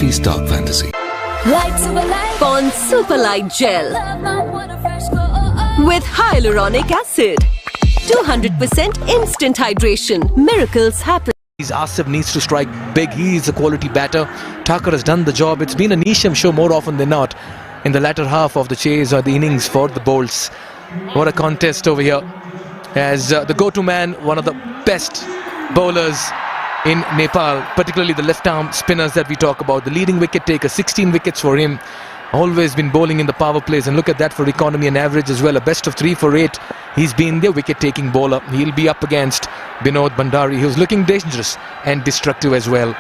fluffy stock fantasy. Light Super Light on Super Light Gel with hyaluronic acid. 200% instant hydration. Miracles happen. Asif needs to strike big. He is a quality batter. Thakur has done the job. It's been a niche, I'm sure, more often than not in the latter half of the chase or the innings for the Bolts. What a contest over here. As the go-to man, one of the best bowlers in Nepal, particularly the left-arm spinners that we talk about. The leading wicket taker, 16 wickets for him. Always been bowling in the power plays, and look at that for economy and average as well. A best of 3 for 8. He's been their wicket-taking bowler. He'll be up against Binod Bhandari, who's looking dangerous and destructive as well.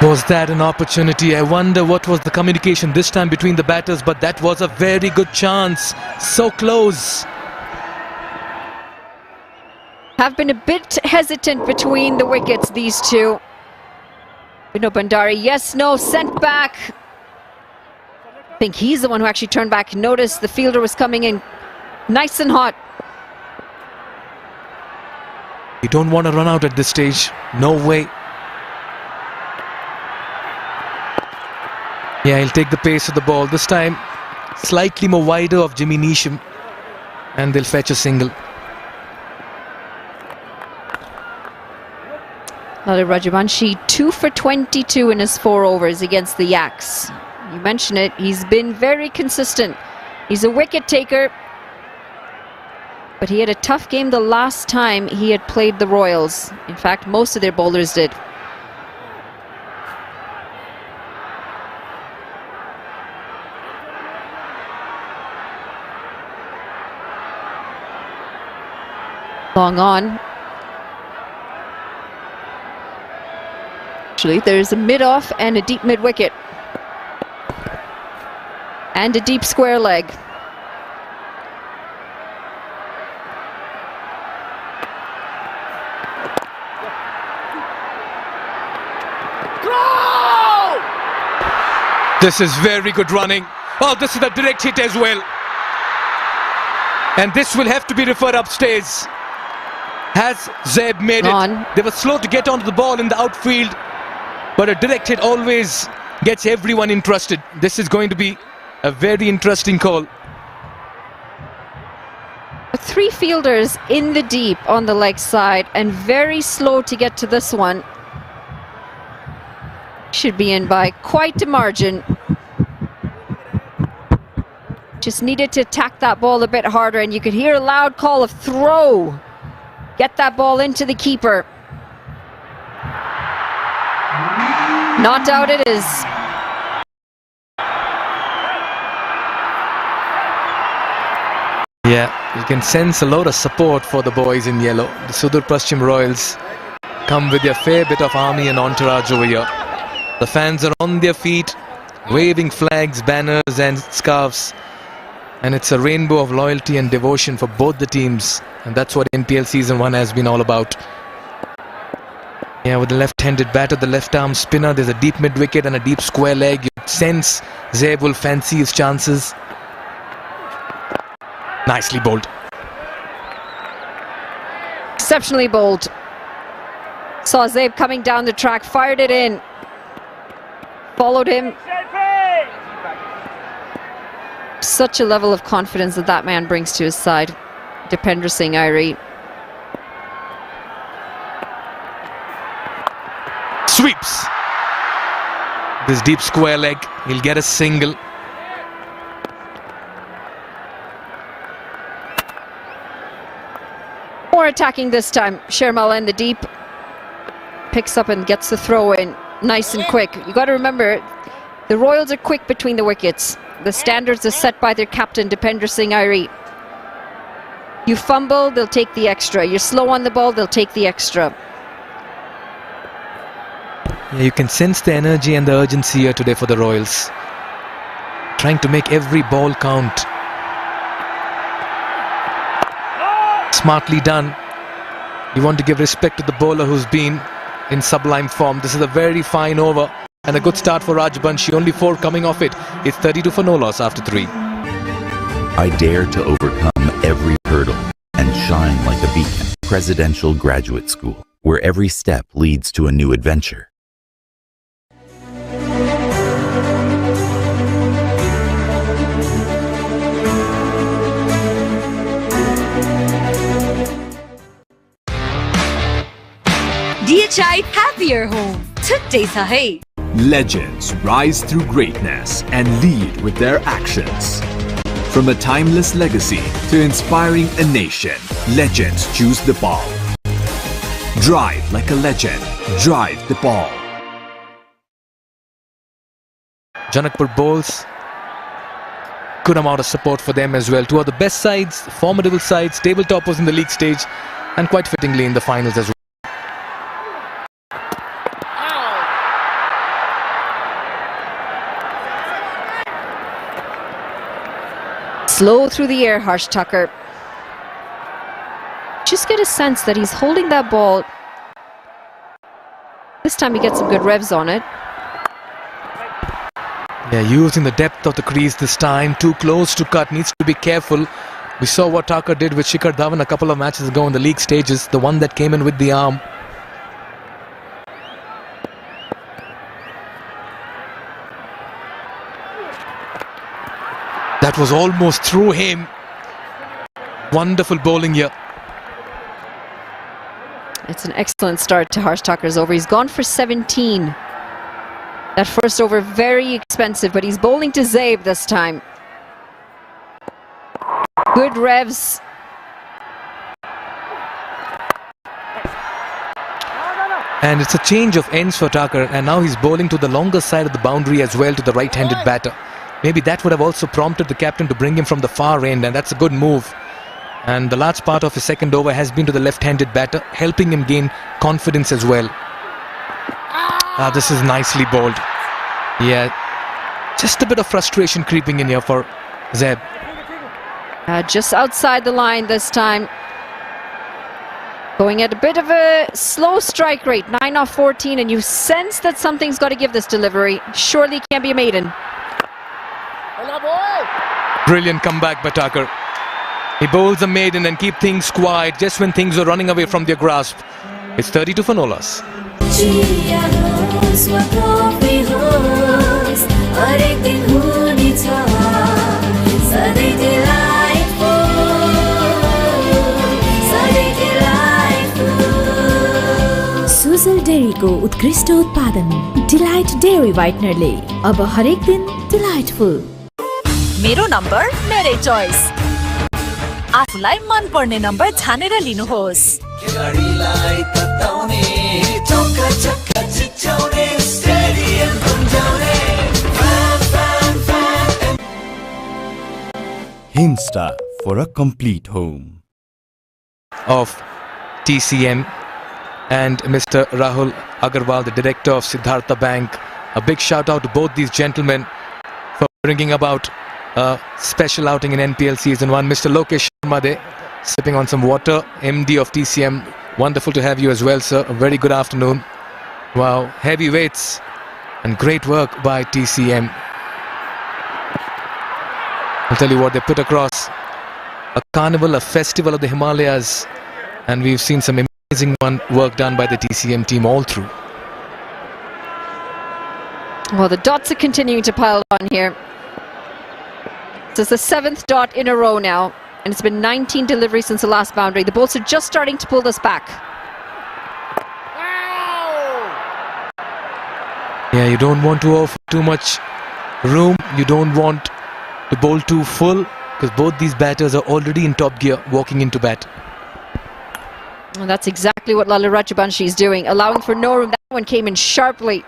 Was that an opportunity? I wonder what was the communication this time between the batters, but that was a very good chance. So close. Have been a bit hesitant between the wickets, these two. Binod Bhandari, yes, no, sent back. I think he's the one who actually turned back. Noticed the fielder was coming in nice and hot. You don't want to run out at this stage. No way. Yeah, he'll take the pace of the ball. This time, slightly more wider of Jimmy Neesham. And they'll fetch a single. Lalit Rajavanshi, 2 for 22 in his 4 overs against the Yaks. You mentioned it, he's been very consistent. He's a wicket taker, but he had a tough game the last time he had played the Royals. In fact, most of their bowlers did. Long on. Actually, there's a mid-off and a deep mid-wicket. And a deep square leg. This is very good running. Oh, this is a direct hit as well. And this will have to be referred upstairs. Has Zeb made it? They were slow to get onto the ball in the outfield, but a direct hit always gets everyone interested. This is going to be a very interesting call. 3 fielders in the deep on the leg side and very slow to get to this one. Should be in by quite a margin. Just needed to attack that ball a bit harder, and you could hear a loud call of throw. Get that ball into the keeper. Not out it is. Yeah, you can sense a lot of support for the boys in yellow. The Sudur Paschim Royals come with a fair bit of army and entourage over here. The fans are on their feet, waving flags, banners and scarves. And it's a rainbow of loyalty and devotion for both the teams. And that's what NPL Season 1 has been all about. Yeah, with the left-handed batter, the left-arm spinner, there's a deep mid-wicket and a deep square leg. You sense Zeb will fancy his chances. Nicely bowled. Exceptionally bowled. Saw Zeb coming down the track, fired it in. Followed him. Such a level of confidence that that man brings to his side. Dipender Singh Airi. Sweeps. This deep square leg, he'll get a single. More attacking this time. Sharmala in the deep. Picks up and gets the throw in. Nice and quick. You got to remember, the Royals are quick between the wickets. The standards are set by their captain, Dipender Singh Airi. You fumble, they'll take the extra. You're slow on the ball, they'll take the extra. Yeah, you can sense the energy and the urgency here today for the Royals. Trying to make every ball count. Smartly done. You want to give respect to the bowler who's been in sublime form. This is a very fine over and a good start for Rajbanshi. Only 4 coming off it. It's 32 for no loss after 3. I dare to overcome every hurdle and shine like a beacon. Presidential Graduate School, where every step leads to a new adventure. DHI Happier Home. Today sahi. Legends rise through greatness and lead with their actions. From a timeless legacy to inspiring a nation, legends choose the ball. Drive like a legend. Drive the ball. Janakapur bowls. Good amount of support for them as well. Two of the best sides, formidable sides, table toppers in the league stage, and quite fittingly in the finals as well. Slow through the air, Harsh Tucker. Just get a sense that he's holding that ball. This time he gets some good revs on it. Yeah, using the depth of the crease this time. Too close to cut. Needs to be careful. We saw what Tucker did with Shikhar Dhawan a couple of matches ago in the league stages. The one that came in with the arm. That was almost through him. Wonderful bowling here. It's an excellent start to Harsh Tucker's over. He's gone for 17. That first over very expensive, but he's bowling to Zaib this time. Good revs. And it's a change of ends for Tucker, and now he's bowling to the longer side of the boundary as well, to the right-handed batter. Maybe that would have also prompted the captain to bring him from the far end, and that's a good move. And the large part of his second over has been to the left-handed batter, helping him gain confidence as well. This is nicely bowled. Yeah, just a bit of frustration creeping in here for Zeb. Just outside the line this time. Going at a bit of a slow strike rate, 9 off 14, and you sense that something's got to give this delivery. Surely can't be a maiden. Brilliant comeback by Tucker. He bowls a maiden and keep things quiet just when things are running away from their grasp. It's 32 for Nolas. Sujal डेयरीको उत्कृष्ट उत्पादन delight dairy व्हाइटनरले अब हरेक दिन delightful. मेरो number मेरै चोइस। आफूलाई मन पर्ने नम्बर छानेर लिनुहोस्। Himstar for a complete home. Of TCM and Mr. Rahul Agarwal, the director of Siddhartha Bank. A big shout out to both these gentlemen for bringing about a special outing in NPL Season 1. Mr. Lokesh Sharma, sipping on some water, MD of TCM. Wonderful to have you as well, sir. A very good afternoon. Wow, heavyweights and great work by TCM. I'll tell you what, they put across a carnival, a festival of the Himalayas, and we've seen some amazing work done by the TCM team all through. Well, the dots are continuing to pile on here. This is the 7th dot in a row now, and it's been 19 deliveries since the last boundary. The bowls are just starting to pull this back. Yeah, you don't want to offer too much room. You don't want to bowl too full, because both these batters are already in top gear walking into bat. And that's exactly what Lala Rajabanshi is doing, allowing for no room. That one came in sharply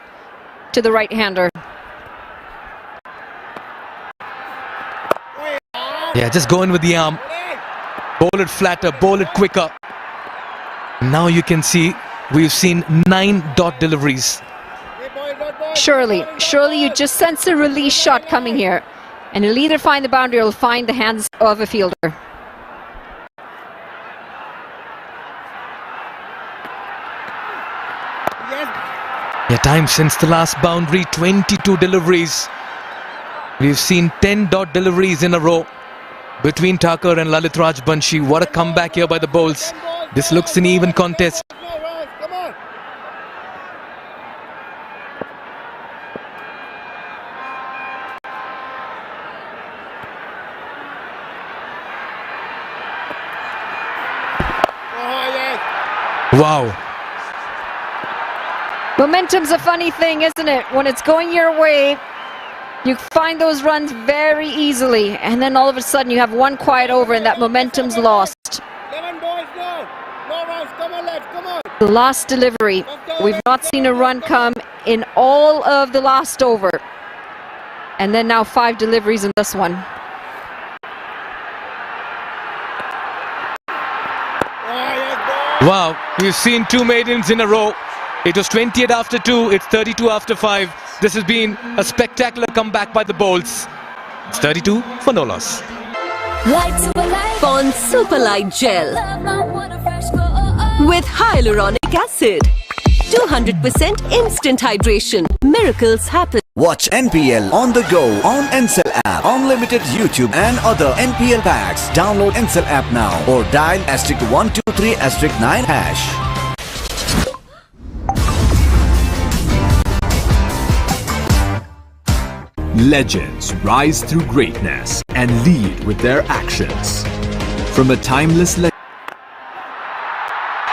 to the right-hander. Yeah, just go in with the arm. Bowl it flatter, bowl it quicker. Now you can see we've seen 9 dot deliveries. Surely you just sense a release shot coming here. And he'll either find the boundary or he'll find the hands of a fielder. Yeah, time since the last boundary, 22 deliveries. We've seen 10 dot deliveries in a row. between Thakur and Lalit Rajbanshi. What a comeback here by the bowls. This looks an even contest. Wow. Momentum's a funny thing, isn't it? When it's going your way, you find those runs very easily, and then all of a sudden you have one quiet over and that momentum's lost. The last delivery, we've not seen a run come in all of the last over, and then now 5 deliveries in this one. Wow, we've seen 2 maidens in a row. It was 28 after 2, it's 32 after 5. This has been a spectacular comeback by the bowls. It's 32 for no loss. Pond Super Light Gel with hyaluronic acid. 200% instant hydration. Miracles happen. Watch NPL on the go on Ncell app, unlimited YouTube and other NPL packs. Download Ncell app now or dial *123*9#. Legends rise through greatness and lead with their actions. From a timeless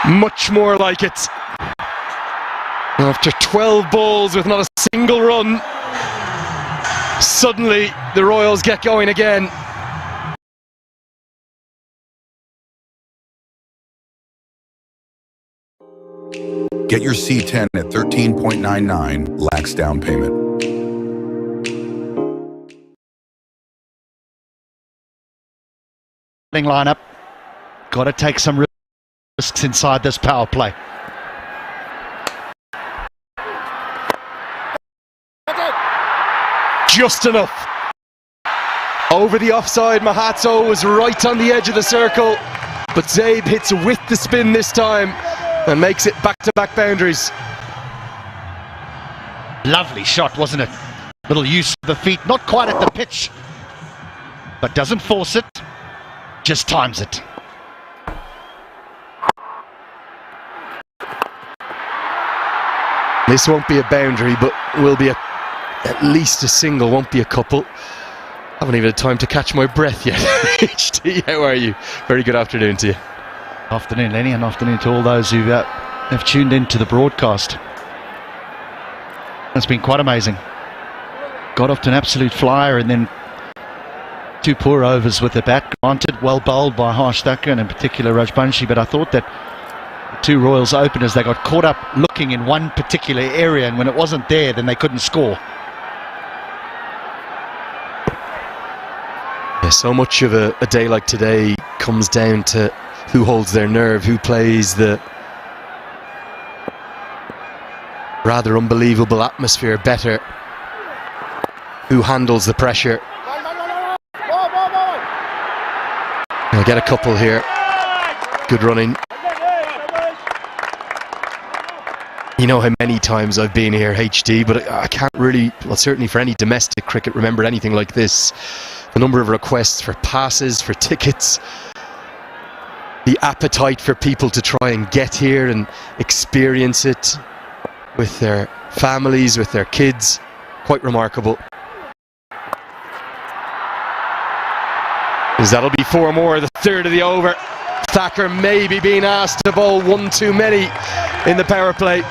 Much more like it. After 12 balls with not a single run, suddenly the Royals get going again. Get your C10 at 13.99 lakhs down payment. Lineup, got to take some risks inside this power play. Just enough. Over the offside, Mahatso was right on the edge of the circle, but Zabe hits with the spin this time and makes it back-to-back boundaries. Lovely shot, wasn't it? Little use of the feet, not quite at the pitch, but doesn't force it, just times it. This won't be a boundary, but will be at least a single, won't be a couple. Haven't even had time to catch my breath yet. HT, how are you? Very good afternoon to you. Afternoon, Lenny, and afternoon to all those who have tuned into the broadcast. It's been quite amazing. Got off to an absolute flyer and then 2 poor overs with the bat. Granted, well bowled by Harsh Thakur and in particular Rajbanshi, but I thought that the 2 Royals openers, they got caught up looking in one particular area, and when it wasn't there, then they couldn't score. Yeah, so much of a day like today comes down to who holds their nerve, who plays the rather unbelievable atmosphere better, who handles the pressure. I'll get a couple here. Good running. You know how many times I've been here, HT, but I can't really, well, certainly for any domestic cricket, remember anything like this. The number of requests for passes, for tickets, the appetite for people to try and get here and experience it with their families, with their kids. Quite remarkable. As that'll be 4 more, the third of the over. Thakur maybe being asked to bowl 1 too many in the power play.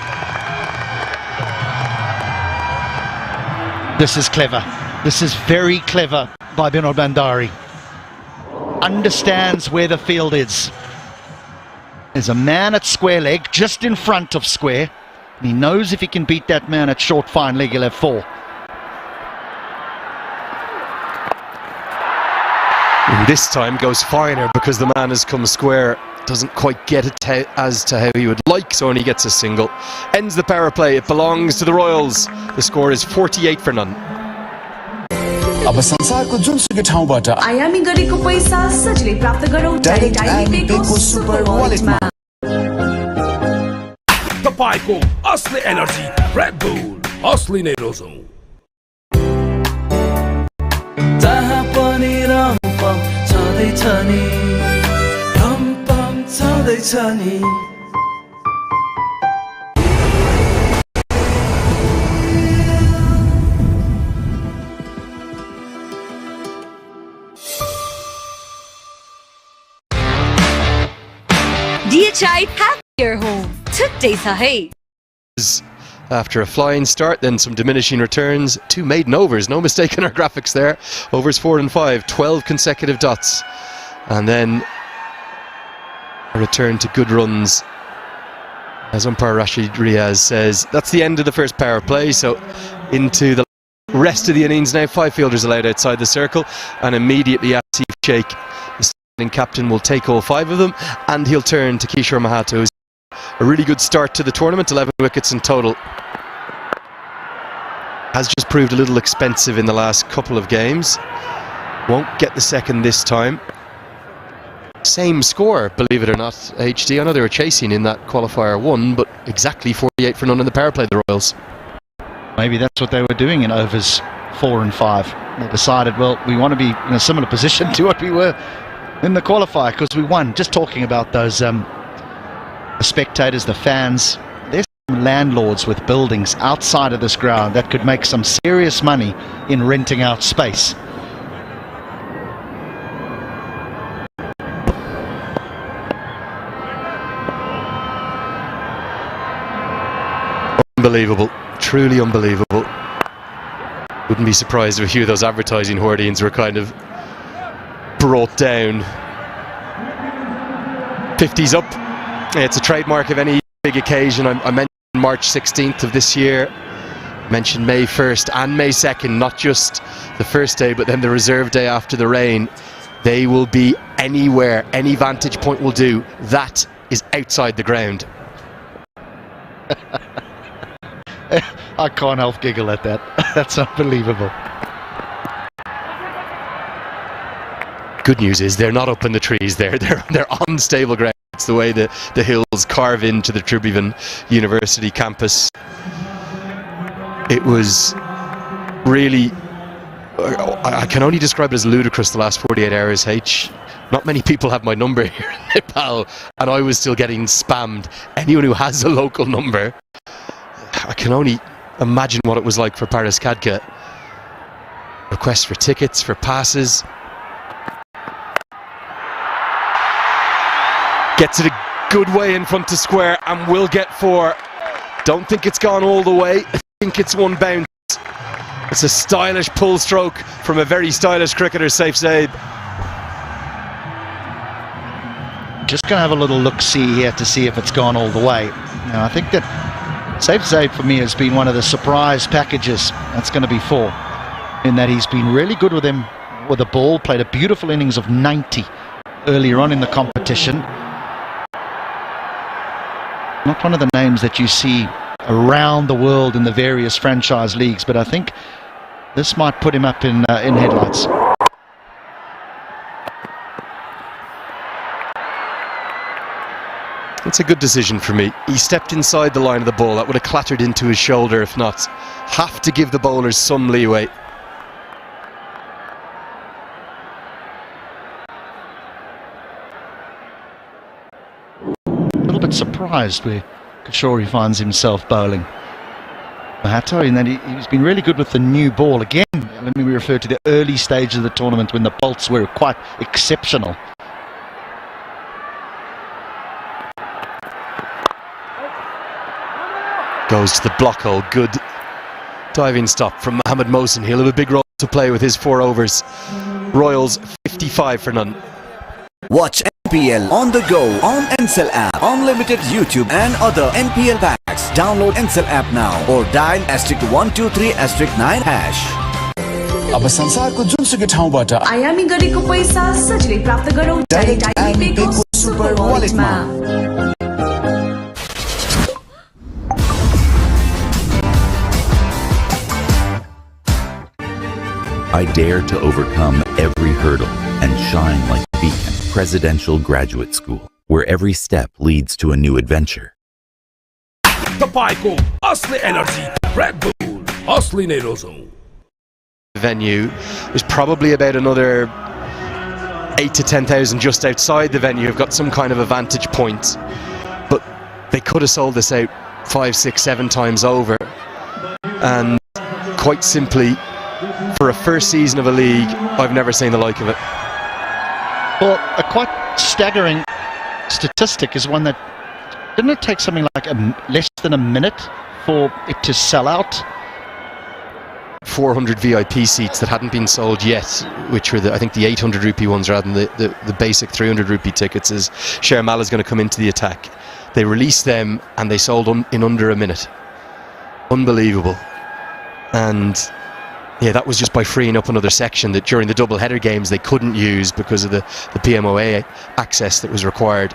This is clever. This is very clever by Binod Bandari. Understands where the field is. There's a man at square leg, just in front of square. And he knows if he can beat that man at short fine leg, he'll have 4. And this time goes finer because the man has come square. Doesn't quite get it as to how he would like, so only gets a single. Ends the power play. It belongs to the Royals. The score is 48 for none. अब संसारको जुनसुकै ठाउँबाट आयामी गरेको पैसा सजिलै प्राप्त गरौँ डाइरेक्ट आयामी पेको सुपर वालेटमा तपाईको असली एनर्जी रेड बुल असली नै रोजौं जहाँ पनि रहौं छँदैछ नि धमपम छँदैछ नि DHI happier home today sahi. After a flying start, then some diminishing returns. 2 maiden overs, no mistake in our graphics there. Overs 4 and 5, 12 consecutive dots. And then a return to good runs. As umpire Rashid Riaz says, that's the end of the first power play. So into the rest of the innings now. 5 fielders allowed outside the circle. And immediately Asif Sheikh, the standing captain, will take all 5 of them. And he'll turn to Kishore Mahato, who's a really good start to the tournament, 11 wickets in total. Has just proved a little expensive in the last couple of games. Won't get the second this time. Same score, believe it or not, HD. I know they were chasing in that qualifier 1, but exactly 48 for none in the power play, the Royals. Maybe that's what they were doing in overs 4 and 5. They decided, well, we want to be in a similar position to what we were in the qualifier because we won. Just talking about those the spectators, the fans. There's some landlords with buildings outside of this ground that could make some serious money in renting out space. Unbelievable, truly unbelievable. Wouldn't be surprised if a few of those advertising hoardings were kind of brought down. 50's up. It's a trademark of any big occasion. I mentioned March 16th of this year, mentioned May 1st and May 2nd, not just the first day but then the reserve day after the rain. They will be anywhere, any vantage point will do. That is outside the ground. I can't help giggle at that. That's unbelievable. Good news is they're not up in the trees there. They're on stable ground. It's the way the hills carve into the Tribhuvan University campus. It was really, I can only describe it as ludicrous the last 48 hours, H. Not many people have my number here in Nepal, and I was still getting spammed. Anyone who has a local number, I can only imagine what it was like for Paris Kadka. Requests for tickets, for passes. Gets it a good way in front to square and will get 4. Don't think it's gone all the way. I think it's one bounce. It's a stylish pull stroke from a very stylish cricketer, Saif Zaid. Just going to have a little look-see here to see if it's gone all the way. Now, I think that Saif Zaid for me has been one of the surprise packages. That's going to be 4. In that he's been really good with him with the ball, played a beautiful innings of 90 earlier on in the competition. Not one of the names that you see around the world in the various franchise leagues, but I think this might put him up in headlights. It's a good decision for me. He stepped inside the line of the ball. That would have clattered into his shoulder if not. Have to give the bowlers some leeway. A little bit surprised where Kishore finds himself bowling. Mahato, in that he's been really good with the new ball. Again, let me refer to the early stage of the tournament when the bolts were quite exceptional. Goes to the block hole. Good diving stop from Mohamed Mohsin. He'll have a big role to play with his 4 overs. Royals 55 for none. Watch NPL on the go on Ncell app, unlimited YouTube and other NPL packs. Download Ncell app now or dial *123*9#. अब संसारको जुनसुकै ठाउँबाट आयामी गरेको पैसा सजिलै प्राप्त गरौँ डाइरेक्ट पेको सुपर वालेटमा। I dare to overcome every hurdle and shine like a beacon. Presidential Graduate School, where every step leads to a new adventure. तपाईको असली एनर्जी Red Bull असली नै रोजौं. Venue is probably about another 8 to 10,000 just outside the venue have got some kind of a vantage point, but they could have sold this out 5, 6, 7 times over, and quite simply, for a first season of a league, I've never seen the like of it. Well, a quite staggering statistic is one that, didn't it take something like less than a minute for it to sell out? 400 VIP seats that hadn't been sold yet, which were I think the 800 rupee ones rather than the basic 300 rupee tickets, as Shermal is going to come into the attack. They released them and they sold in under a minute. Unbelievable. And yeah, that was just by freeing up another section that during the double header games they couldn't use because of the PMOA access that was required.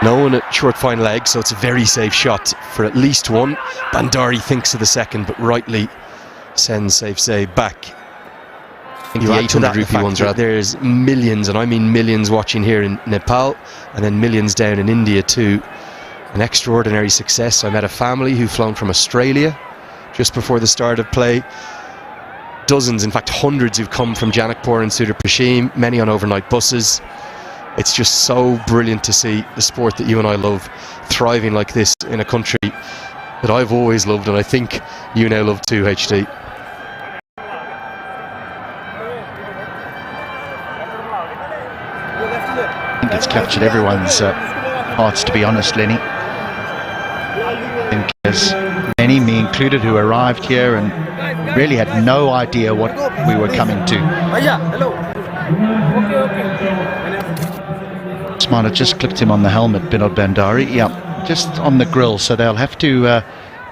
No one at short fine leg, so it's a very safe shot for at least one. Bandari thinks of the second, but rightly sends safe save back. The 800 rupee ones, right? There's millions, and I mean millions, watching here in Nepal, and then millions down in India too. An extraordinary success. I met a family who've flown from Australia just before the start of play. Dozens, in fact hundreds, who've come from Janakapur and Sudur Paschim, many on overnight buses. It's just so brilliant to see the sport that you and I love thriving like this in a country that I've always loved, and I think you now love too, HD. I think it's captured everyone's hearts, to be honest, Lenny. I think there's many, me included, who arrived here and really had no idea what we were coming to. Smart just clipped him on the helmet, Binod Bandari. Yeah, just on the grill, so they'll have to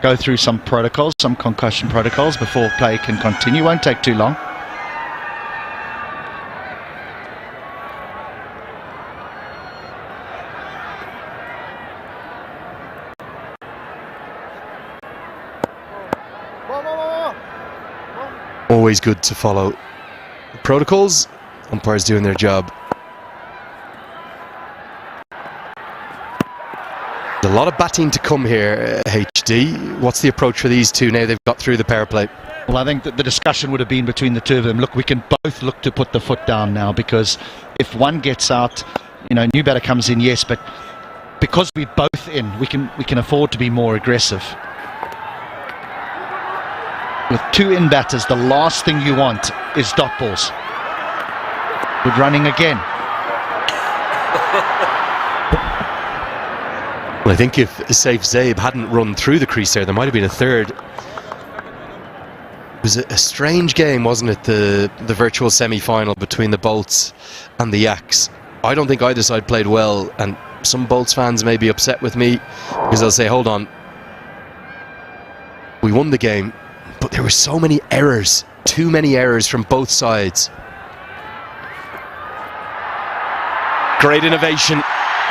go through some protocols, some concussion protocols before play can continue. Won't take too long. Always good to follow the protocols. Umpires doing their job. A lot of batting to come here, HD. What's the approach for these two now they've got through the power play? Well, I think that the discussion would have been between the two of them. Look, we can both look to put the foot down now, because if one gets out, you know, new batter comes in, yes, but because we're both in, we can afford to be more aggressive. With two in batters, the last thing you want is dot balls. Good running again. Well, I think if Saif Zaib hadn't run through the crease there might have been a third. It was a strange game, wasn't it, the virtual semi-final between the Bolts and the Yaks. I don't think either side played well, and some Bolts fans may be upset with me because they'll say, hold on, we won the game, but there were so many errors, too many errors from both sides. Great innovation.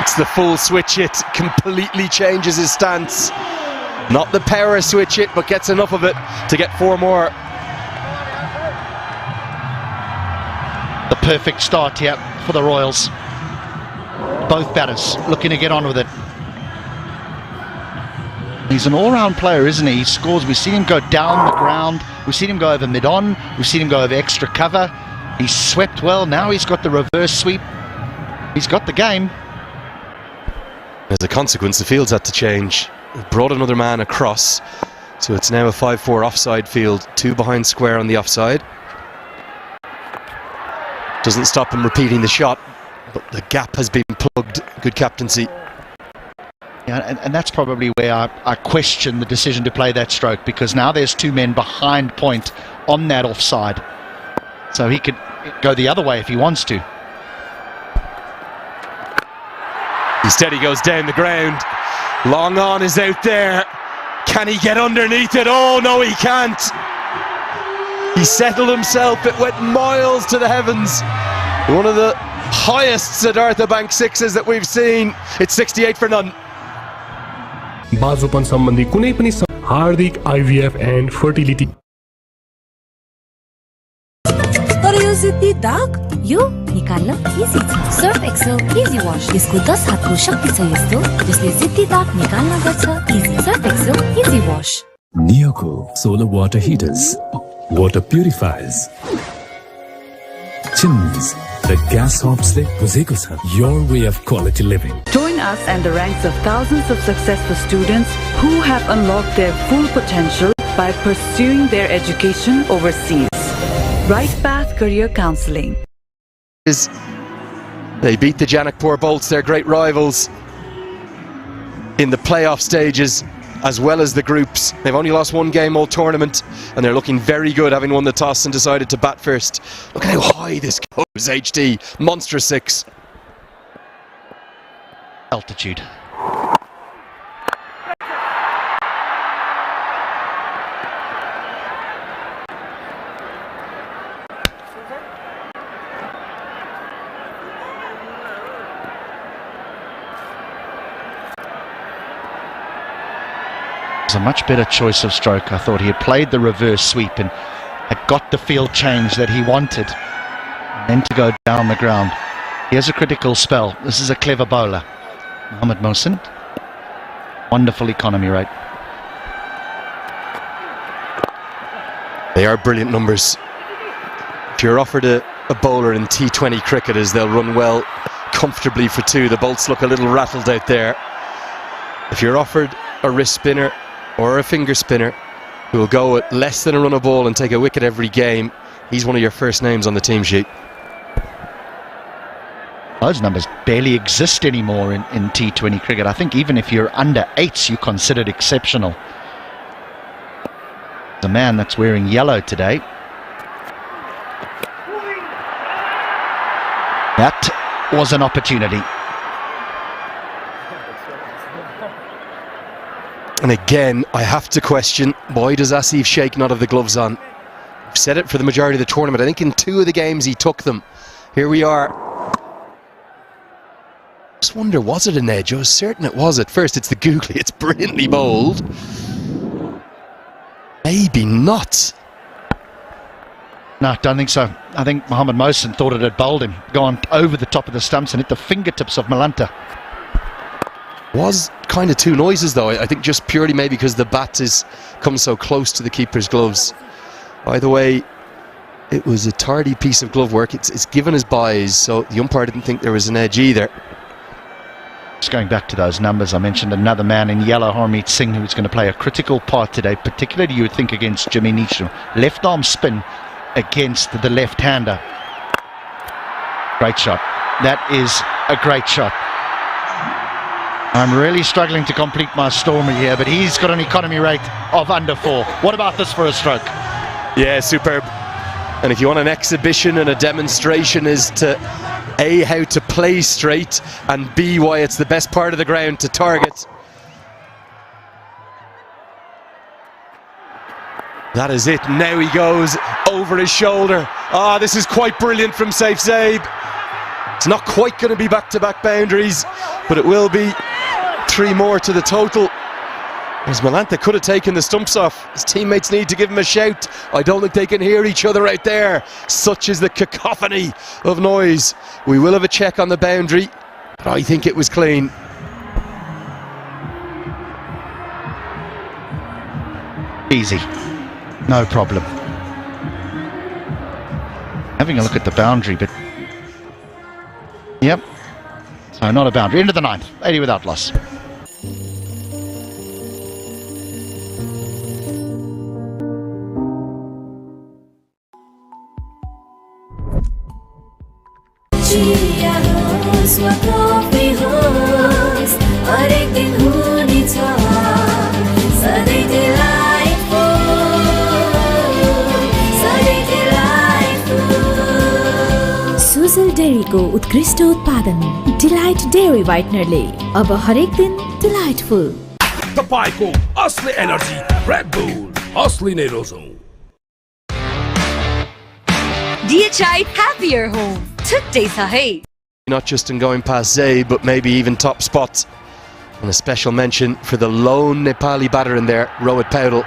It's the full switch hit, completely changes his stance. Not the power switch hit, but gets enough of it to get 4 more. The perfect start here for the Royals. Both batters looking to get on with it. He's an all-round player, isn't he? He scores. We've seen him go down the ground. We've seen him go over mid-on. We've seen him go over extra cover. He's swept well. Now he's got the reverse sweep. He's got the game. As a consequence, the field's had to change. Brought another man across, so it's now a 5-4 offside field. 2 behind square on the offside. Doesn't stop him repeating the shot, but the gap has been plugged. Good captaincy. Yeah, and that's probably where I question the decision to play that stroke, because now there's 2 men behind point on that offside. So he could go the other way if he wants to. Instead he goes down the ground. Long on is out there. Can he get underneath it? Oh no, he can't. He settled himself. It went miles to the heavens. One of the highest Siddhartha Bank sixes that we've seen. It's 68 for none. बाजुपन सम्बन्धी कुनै पनि हार्दिक IVF and fertility. तर यो जिद्दी दाग यो निकाल्न easy छ. Surf Excel easy wash. यसको 10 हातको शक्ति छ यस्तो जसले जिद्दी दाग निकाल्न गर्छ easy. Surf Excel easy wash. Neoco solar water heaters, water purifiers, Chimneys, the gas hops le buzeko cha, your way of quality living. Join us and the ranks of thousands of successful students who have unlocked their full potential by pursuing their education overseas. Right Path Career Counseling. They beat the Janakapur Bolts, their great rivals, in the playoff stages as well as the groups. They've only lost one game all tournament and they're looking very good, having won the toss and decided to bat first. Look at how high this goes, HD. Monstrous 6. Altitude. A much better choice of stroke. I thought he had played the reverse sweep and had got the field change that he wanted, and then to go down the ground. He has a critical spell. This is a clever bowler, Mohammad Mohsin. Wonderful economy rate. They are brilliant numbers. If you're offered a bowler in T20 cricket, as they'll run well comfortably for 2. The Bolts look a little rattled out there. If you're offered a wrist spinner or a finger spinner who will go at less than a run a ball and take a wicket every game, he's one of your first names on the team sheet. Those numbers barely exist anymore in T20 cricket. I think even if you're under 8s, you're considered exceptional. The man that's wearing yellow today. That was an opportunity. And again, I have to question, why does Asif Sheikh not have the gloves on? I've said it for the majority of the tournament. I think in 2 of the games he took them. Here we are. Just wonder, was it an edge? I was certain it was at first. It's the googly. It's brilliantly bowled. Maybe not. No, I don't think so. I think Mohammad Mohsin thought it had bowled him, gone over the top of the stumps and hit the fingertips of Malanta. Was kind of 2 noises though. I think just purely maybe because the bat is come so close to the keeper's gloves. By the way, it was a tardy piece of glove work. It's given his buys, so the umpire didn't think there was an edge either. Just going back to those numbers, I mentioned another man in yellow, Harmeet Singh, who's going to play a critical part today, particularly you would think against Jimmy Neesham. Left arm spin against the left-hander. Great shot. That is a great shot. I'm really struggling to complete my story here, but he's got an economy rate of under 4. What about this for a stroke? Yeah, superb. And if you want an exhibition and a demonstration as to A, how to play straight, and B, why it's the best part of the ground to target, that is it. Now he goes over his shoulder. Ah, this is quite brilliant from Saif Zaib. It's not quite going to be back-to-back boundaries, but it will be 3 more to the total. As Malanta could have taken the stumps off. His teammates need to give him a shout. I don't think they can hear each other out there. Such is the cacophony of noise. We will have a check on the boundary, but I think it was clean. Easy. No problem. Having a look at the boundary, but yep. So not a boundary. Into the 9th. 80 without loss. Sujal डेयरीको उत्कृष्ट उत्पादन delight dairy व्हाइटनरले अब हरेक दिन delightful. तपाईको असली energy red bull असली नै रोजौं। DHI happier home. Today sahay. Not just in going past Zaid, but maybe even top spots. And a special mention for the lone Nepali batter in there, Rohit Paudel.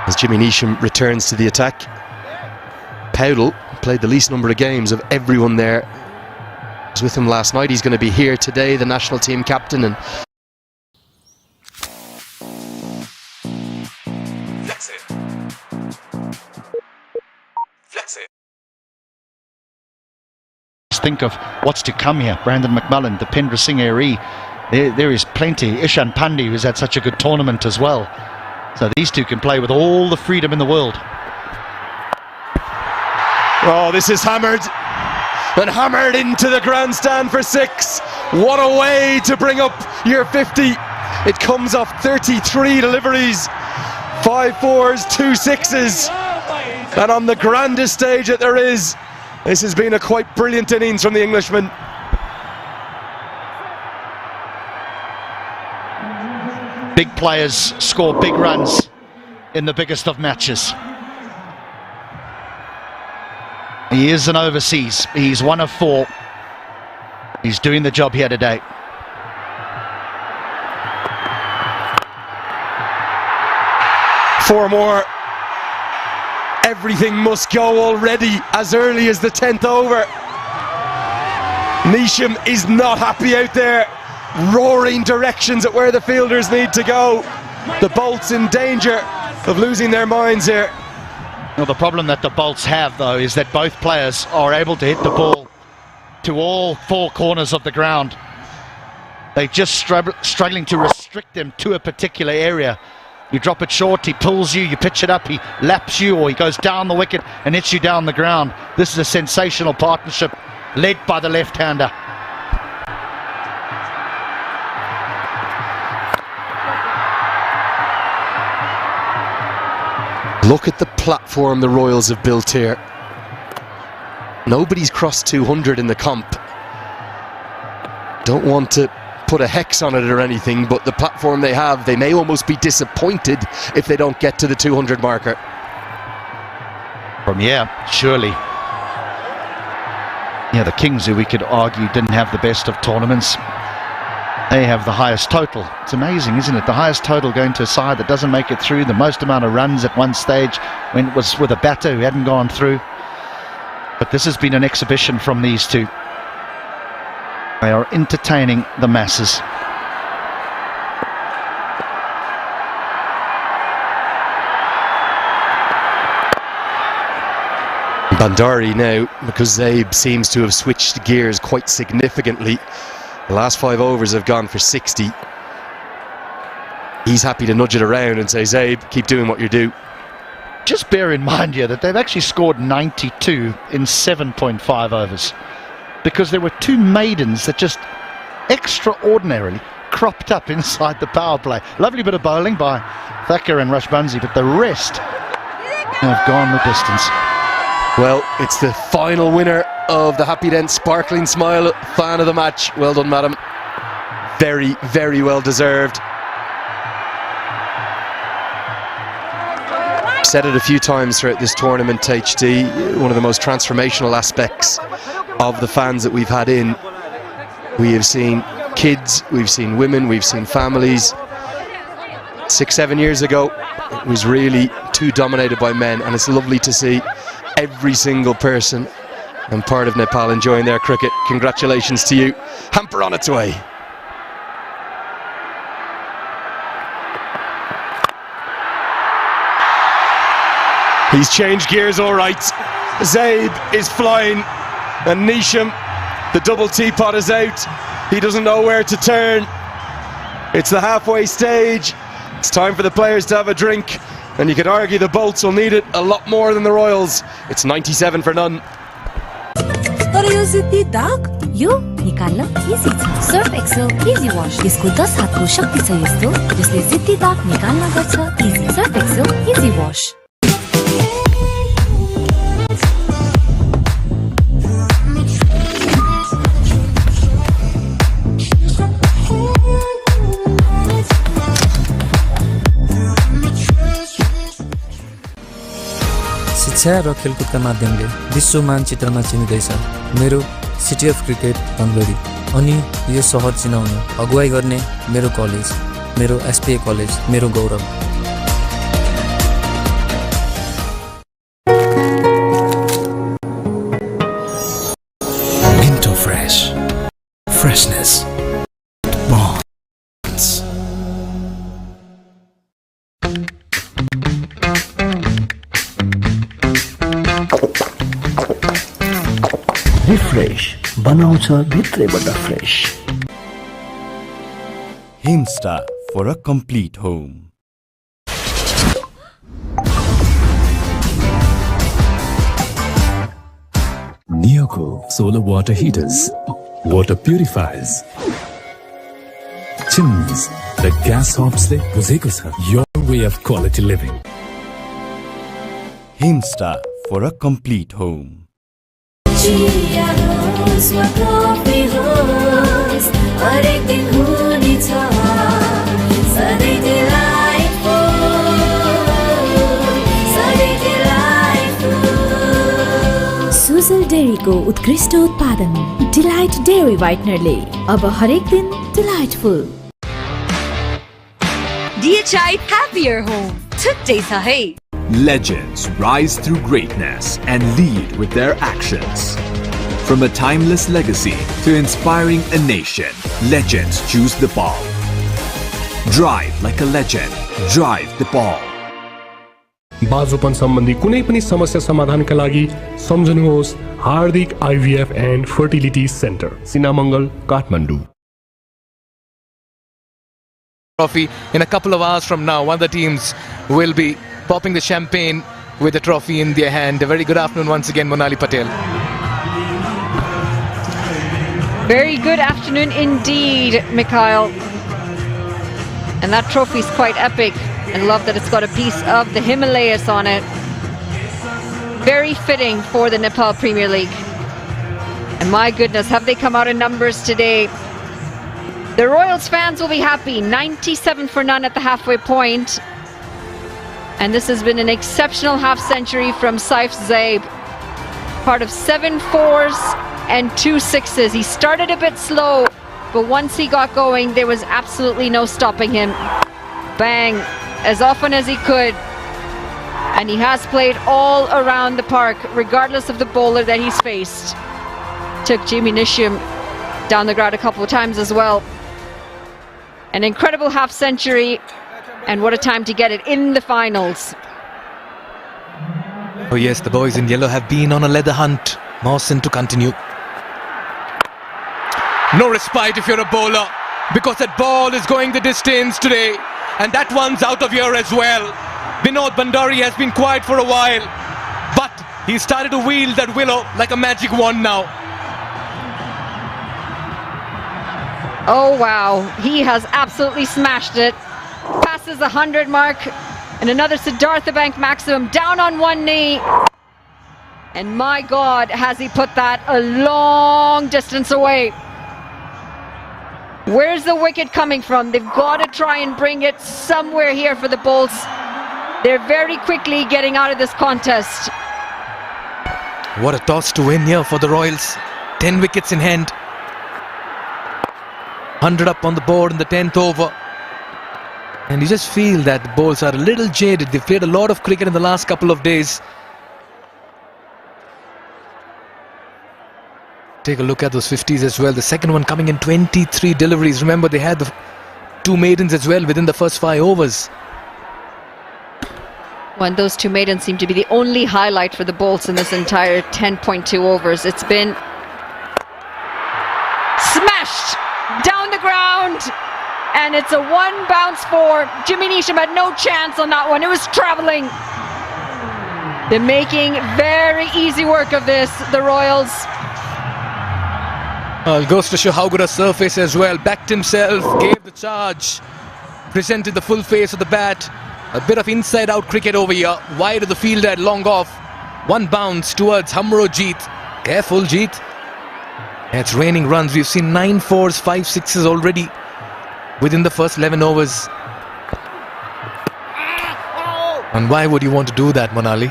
As Jimmy Neesham returns to the attack. Paudel played the least number of games of everyone there. I was with him last night. He's going to be here today, the national team captain. And Flex it. Flex think of what's to come here. Brandon McMullen, Dipendra Singh Airi. There is plenty. Ishan Pandey, who's had such a good tournament as well. So these two can play with all the freedom in the world. Oh, this is hammered. And hammered into the grandstand for 6. What a way to bring up your 50. It comes off 33 deliveries. 5 4s, 2 6s. And on the grandest stage that there is, this has been a quite brilliant innings from the Englishman. Big players score big runs in the biggest of matches. He is an overseas. He's 1 of 4. He's doing the job here today. Four more. Everything must go already as early as the 10th over. Neesham is not happy out there, roaring directions at where the fielders need to go. The Bolts in danger of losing their minds here. Well, the problem that the Bolts have, though, is that both players are able to hit the ball to all 4 corners of the ground. They're just struggling to restrict them to a particular area. You drop it short, he pulls you, you pitch it up, he laps you, or he goes down the wicket and hits you down the ground. This is a sensational partnership led by the left-hander. Look at the platform the Royals have built here. Nobody's crossed 200 in the comp. Don't want to put a hex on it or anything, but the platform they have, they may almost be disappointed if they don't get to the 200 marker. From here, surely. Yeah, the Kings, who we could argue didn't have the best of tournaments, they have the highest total. It's amazing, isn't it? The highest total going to a side that doesn't make it through, the most amount of runs at one stage when it was with a batter who hadn't gone through. But this has been an exhibition from these two. They are entertaining the masses. Bandari now, because Zabe seems to have switched gears quite significantly. The last 5 overs have gone for 60. He's happy to nudge it around and say, Zabe, keep doing what you do. Just bear in mind here that they've actually scored 92 in 7.5 overs. Because there were 2 maidens that just extraordinarily cropped up inside the power play. Lovely bit of bowling by Thacker and Rashbansi, but the rest have gone the distance. Well, it's the final winner of the Happy Dent Sparkling Smile fan of the match. Well done, madam. Very, very well deserved. Said it a few times throughout this tournament, HT, one of the most transformational aspects of the fans that we've had in. We have seen kids, we've seen women, we've seen families. 6-7 years ago, it was really too dominated by men, and it's lovely to see every single person and part of Nepal enjoying their cricket. Congratulations to you. Hamper on its way. He's changed gears all right. Zabe is flying, and Neesham, the double teapot is out. He doesn't know where to turn. It's the halfway stage. It's time for the players to have a drink, and you could argue the Bolts will need it a lot more than the Royals. It's 97 for none. तर यो जिद्दी दाग यो निकाल्न easy छ Surf Excel easy wash यसको 10 हातको शक्ति छ यस्तो जसले जिद्दी दाग निकाल्न गर्छ easy Surf Excel easy wash शिक्षा र खेलकुदका माध्यमले विश्व मानचित्रमा चिनिँदैछ मेरो सिटी अफ क्रिकेट बङ्गलोरी अनि यो सहर चिनाउन अगुवाई गर्ने मेरो कलेज मेरो एसपीए कलेज मेरो गौरव Minto Fresh Freshness Bonds Refresh बनाउँछ भित्रैबाट fresh. Himstar for a complete home. Neoco solar water heaters, water purifiers, chimneys, the gas hobs le buzheko cha your way of quality living. Himstar for a complete home. Sujal डेरीको उत्कृष्ट उत्पादन delight dairy व्हाइटनरले अब हरेक दिन delightful. DHI Happier Home. Today sa hai. Legends rise through greatness and lead with their actions. From a timeless legacy to inspiring a nation, legends choose the ball. Drive like a legend. Drive the ball. बाजुपन सम्बन्धी कुनै पनि समस्या समाधानका लागि सम्झनुहोस् हार्दिक IVF and Fertility Center, Sinamangal, Kathmandu. Trophy in a couple of hours from now. One of the teams will be popping the champagne with the trophy in their hand. A very good afternoon once again, Monali Patel. Very good afternoon indeed, Mikhail. And that trophy is quite epic. I love that it's got a piece of the Himalayas on it. Very fitting for the Nepal Premier League. And my goodness, have they come out in numbers today? The Royals fans will be happy. 97-0 at the halfway point. And this has been an exceptional half century from Saif Zaib. Part of 7 4s and 2 6s. He started a bit slow, but once he got going, there was absolutely no stopping him. Bang, as often as he could. And he has played all around the park, regardless of the bowler that he's faced. Took Jimmy Nisham down the ground a couple of times as well. An incredible half century, and what a time to get it in the finals. Oh yes, the boys in yellow have been on a leather hunt. Mawson to continue. No respite if you're a bowler, because that ball is going the distance today. And that one's out of here as well. Vinod Bhandari has been quiet for a while, but he started to wield that willow like a magic wand now. Oh wow, he has absolutely smashed it. Passes the 100 mark, and another Siddhartha Bank maximum down on one knee. And my God, has he put that a long distance away. Where's the wicket coming from? They've got to try and bring it somewhere here for the Bulls. They're very quickly getting out of this contest. What a toss to win here for the Royals. 10 wickets in hand. 100 up on the board in the 10th over. And you just feel that the Bulls are a little jaded. They've played a lot of cricket in the last couple of days. Take a look at those 50s as well. The second one coming in 23 deliveries. Remember, they had the 2 maidens as well within the first 5 overs. Well, those 2 maidens seem to be the only highlight for the Bolts in this entire 10.2 overs. It's been smashed down the ground, and it's a 1 bounce 4. Jimmy Neesham had no chance on that one. It was travelling. They're making very easy work of this, the Royals. Well, goes to show how good a surface as well. Backed himself, gave the charge, presented the full face of the bat. A bit of inside-out cricket over here. Wide of the fielder at long off. 1 bounce towards Hamrojeet. Careful, Jeet. It's raining runs. We've seen 9 4s, 5 6s already within the first 11 overs. And why would you want to do that, Monali?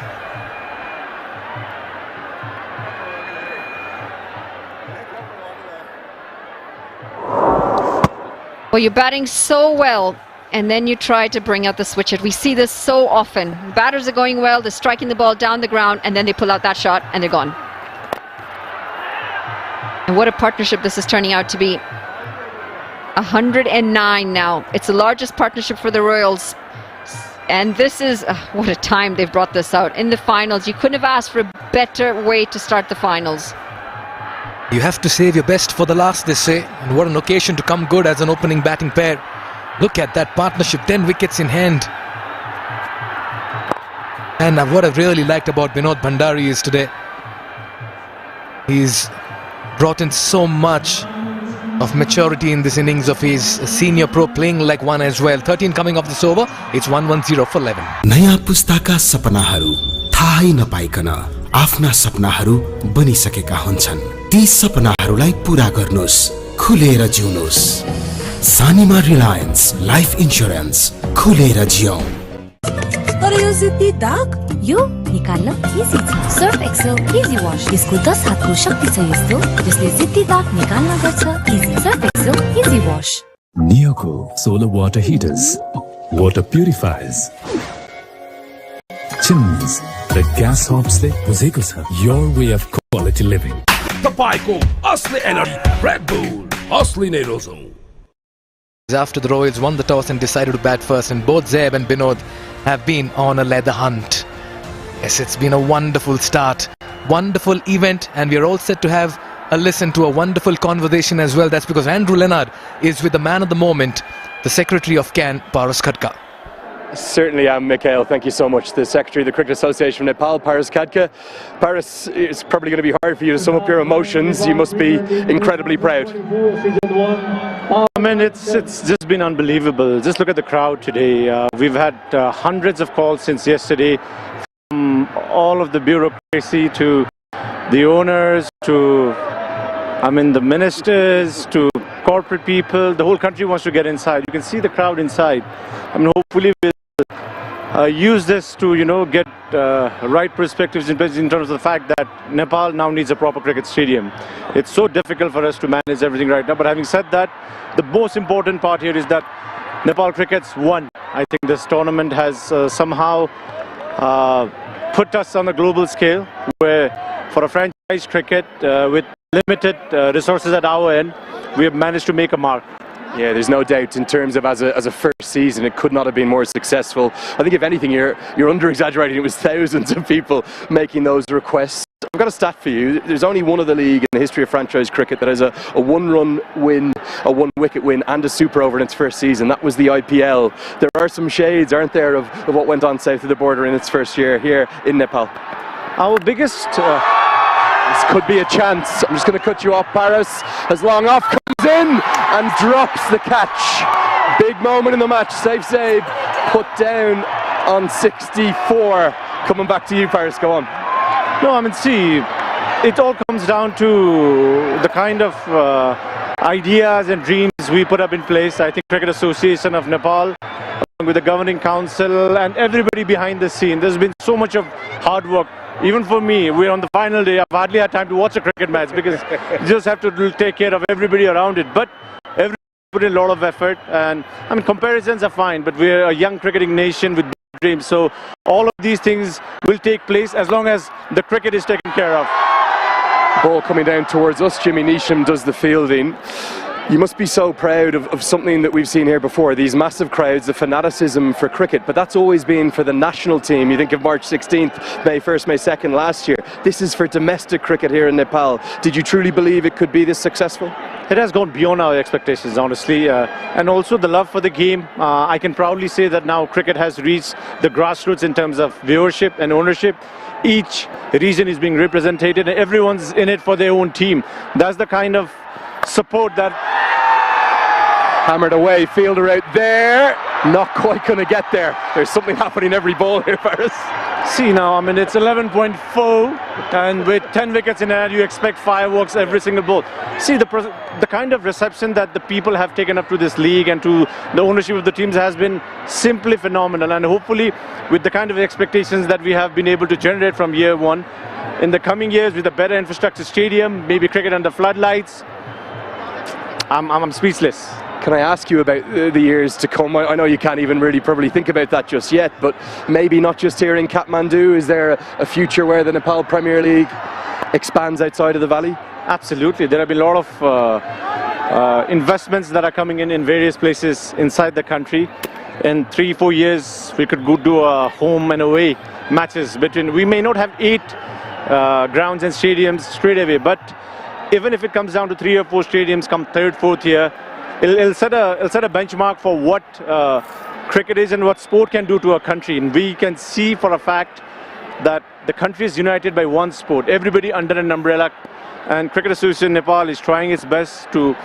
Well, you're batting so well, and then you try to bring out the switch hit. We see this so often. Batters are going well, they're striking the ball down the ground, and then they pull out that shot and they're gone. And what a partnership this is turning out to be. 109 now. It's the largest partnership for the Royals. And this is, what a time they've brought this out. In the finals, you couldn't have asked for a better way to start the finals. You have to save your best for the last, they say. And what an occasion to come good as an opening batting pair. Look at that partnership, 10 wickets in hand. And what I've really liked about Vinod Bhandari is today, he's brought in so much of maturity in this innings of his senior pro, playing like one as well. 13 coming off this over, it's 110 for 11. नयाँ पुस्ताका सपनाहरू थाहै नपाइकन आफ्ना सपनाहरू बनिसकेका हुन्छन्। ती सपनाहरूलाई पूरा गर्नुस्, खुलेर जिउनुस्। सानीमा Reliance life insurance, खुलेर जियौं। तर यो जिद्दी दाग यो निकाल्न इजी छ। सर्फ एक्सेल इजी वाश, यसको 10 हातको शक्ति छ यस्तो जसले जिद्दी दाग निकाल्न गर्छ easy. Surf Excel easy wash. Neoco solar water heaters, water purifiers, chimneys, the gas hobs ले बुझेको छ your way of quality living. तपाईको असली एनर्जी Red Bull, असली नै रोजौं। After the Royals won the toss and decided to bat first, and both Zeb and Binod have been on a leather hunt. Yes, it's been a wonderful start, wonderful event, and we are all set to have a listen to a wonderful conversation as well. That's because Andrew Leonard is with the man of the moment, the Secretary of CAN, Paras Khadka. Certainly am, Mikhail. Thank you so much. The Secretary of the Cricket Association of Nepal, Paras Khadka. Paras, it's probably going to be hard for you to sum up your emotions. You must be incredibly proud. I mean, it's just been unbelievable. Just look at the crowd today. We've had hundreds of calls since yesterday, from all of the bureaucracy to the owners to, I mean, the ministers to corporate people. The whole country wants to get inside. You can see the crowd inside. I mean, hopefully we'll use this to, you know, get right perspectives in terms of the fact that Nepal now needs a proper cricket stadium. It's so difficult for us to manage everything right now. But having said that, the most important part here is that Nepal cricket's won. I think this tournament has somehow put us on a global scale, where for a franchise cricket with limited resources at our end, we have managed to make a mark. Yeah, there's no doubt in terms of as a first season, it could not have been more successful. I think if anything, you're under-exaggerating. It was thousands of people making those requests. I've got a stat for you. There's only one other league in the history of franchise cricket that has a one-run win, a one-wicket win and a super over in its first season. That was the IPL. There are some shades, aren't there, of what went on south of the border in its first year here in Nepal. Our biggest... This could be a chance. I'm just going to cut you off. Paras as long off comes in and drops the catch. Big moment in the match. Save, put down on 64. Coming back to you, Paras. Go on. No, I mean, see, it all comes down to the kind of ideas and dreams we put up in place. I think Cricket Association of Nepal, along with the governing council and everybody behind the scene, there's been so much of hard work. Even for me, we're on the final day. I've hardly had time to watch a cricket match because you just have to take care of everybody around it. But everybody put in a lot of effort, and I mean, comparisons are fine, but we're a young cricketing nation with big dreams. So all of these things will take place as long as the cricket is taken care of. Ball coming down towards us. Jimmy Neesham does the fielding. You must be so proud of something that we've seen here before, these massive crowds, the fanaticism for cricket, but that's always been for the national team. You think of March 16th, May 1st, May 2nd last year. This is for domestic cricket here in Nepal. Did you truly believe it could be this successful? It has gone beyond our expectations, honestly, and also the love for the game. I can proudly say that now cricket has reached the grassroots in terms of viewership and ownership. Each region is being represented and everyone's in it for their own team. That's the kind of support that... Hammered away, fielder out there, not quite going to get there. There's something happening every ball here, Paras. See now, I mean, it's 11.4 and with 10 wickets in hand, you expect fireworks every single ball. See, the kind of reception that the people have taken up to this league and to the ownership of the teams has been simply phenomenal, and hopefully with the kind of expectations that we have been able to generate from year one, in the coming years with a better infrastructure stadium, maybe cricket under floodlights, I'm speechless. Can I ask you about the years to come? I know you can't even really probably think about that just yet, but maybe not just here in Kathmandu. Is there a future where the Nepal Premier League expands outside of the valley? Absolutely. There have been a lot of investments that are coming in various places inside the country. In 3-4 years, we could go do a home and away matches between. We may not have 8 grounds and stadiums straight away, but even if it comes down to 3 or 4 stadiums come 3rd, 4th year, it'll set a benchmark for what cricket is and what sport can do to a country. And we can see for a fact that the country is united by one sport, everybody under an umbrella. And Cricket Association Nepal is trying its best to,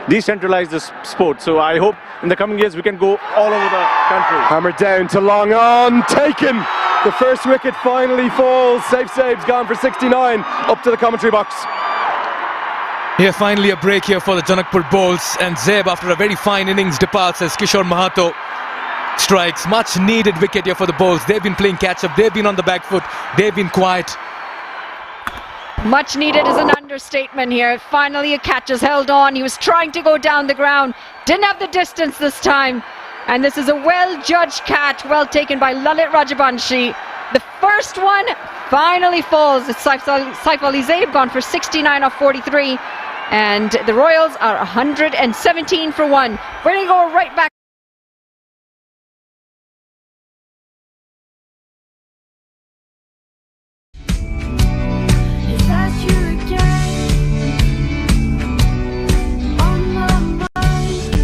decentralize this sport. So I hope in the coming years we can go all over the country. Hammered down to long on, taken. The first wicket finally falls. Save's gone for 69. Up to the commentary box. Yeah, finally a break here for the Janakapur bowls, and Zeb, after a very fine innings, departs as Kishore Mahato strikes. Much needed wicket here for the bowls. They've been playing catch up, they've been on the back foot, they've been quiet. Much needed is an understatement here. Finally a catch is held on. He was trying to go down the ground, didn't have the distance this time, and this is a well judged catch, well taken by Lalit Rajabanshi. The first one finally falls. It's Saif Ali Zaid gone for 69 off 43, and the Royals are 117 for 1. We're going to go right back.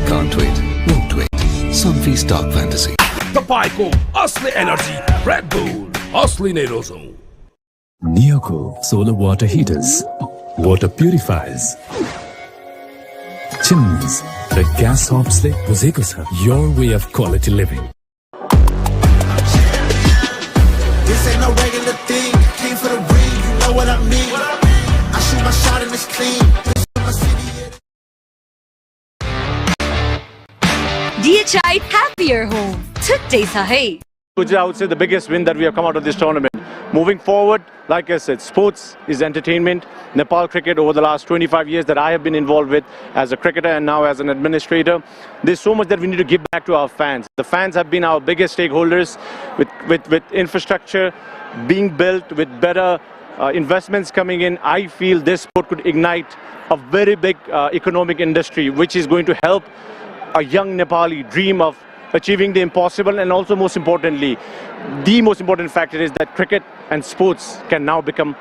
Can't wait, won't wait. Sunfeast Dark Fantasy. Tapaiको असली energy, Red Bull, असली नै रोजौं. Neoco solar water heaters, water purifiers, chimneys, the gas hobs ले बुझेको छ. Your way of quality living. This ain't no regular thing. Came for the ring, you know what I mean. I shoot my shot and it's clean. DHI happier home. Today sahi. I would say the biggest win that we have come out of this tournament. Moving forward, like I said, sports is entertainment. Nepal cricket over the last 25 years that I have been involved with as a cricketer and now as an administrator, there's so much that we need to give back to our fans. The fans have been our biggest stakeholders with infrastructure being built, with better investments coming in. I feel this sport could ignite a very big economic industry, which is going to help a young Nepali dream of achieving the impossible. And also, most importantly, the most important factor is that cricket and sports can now become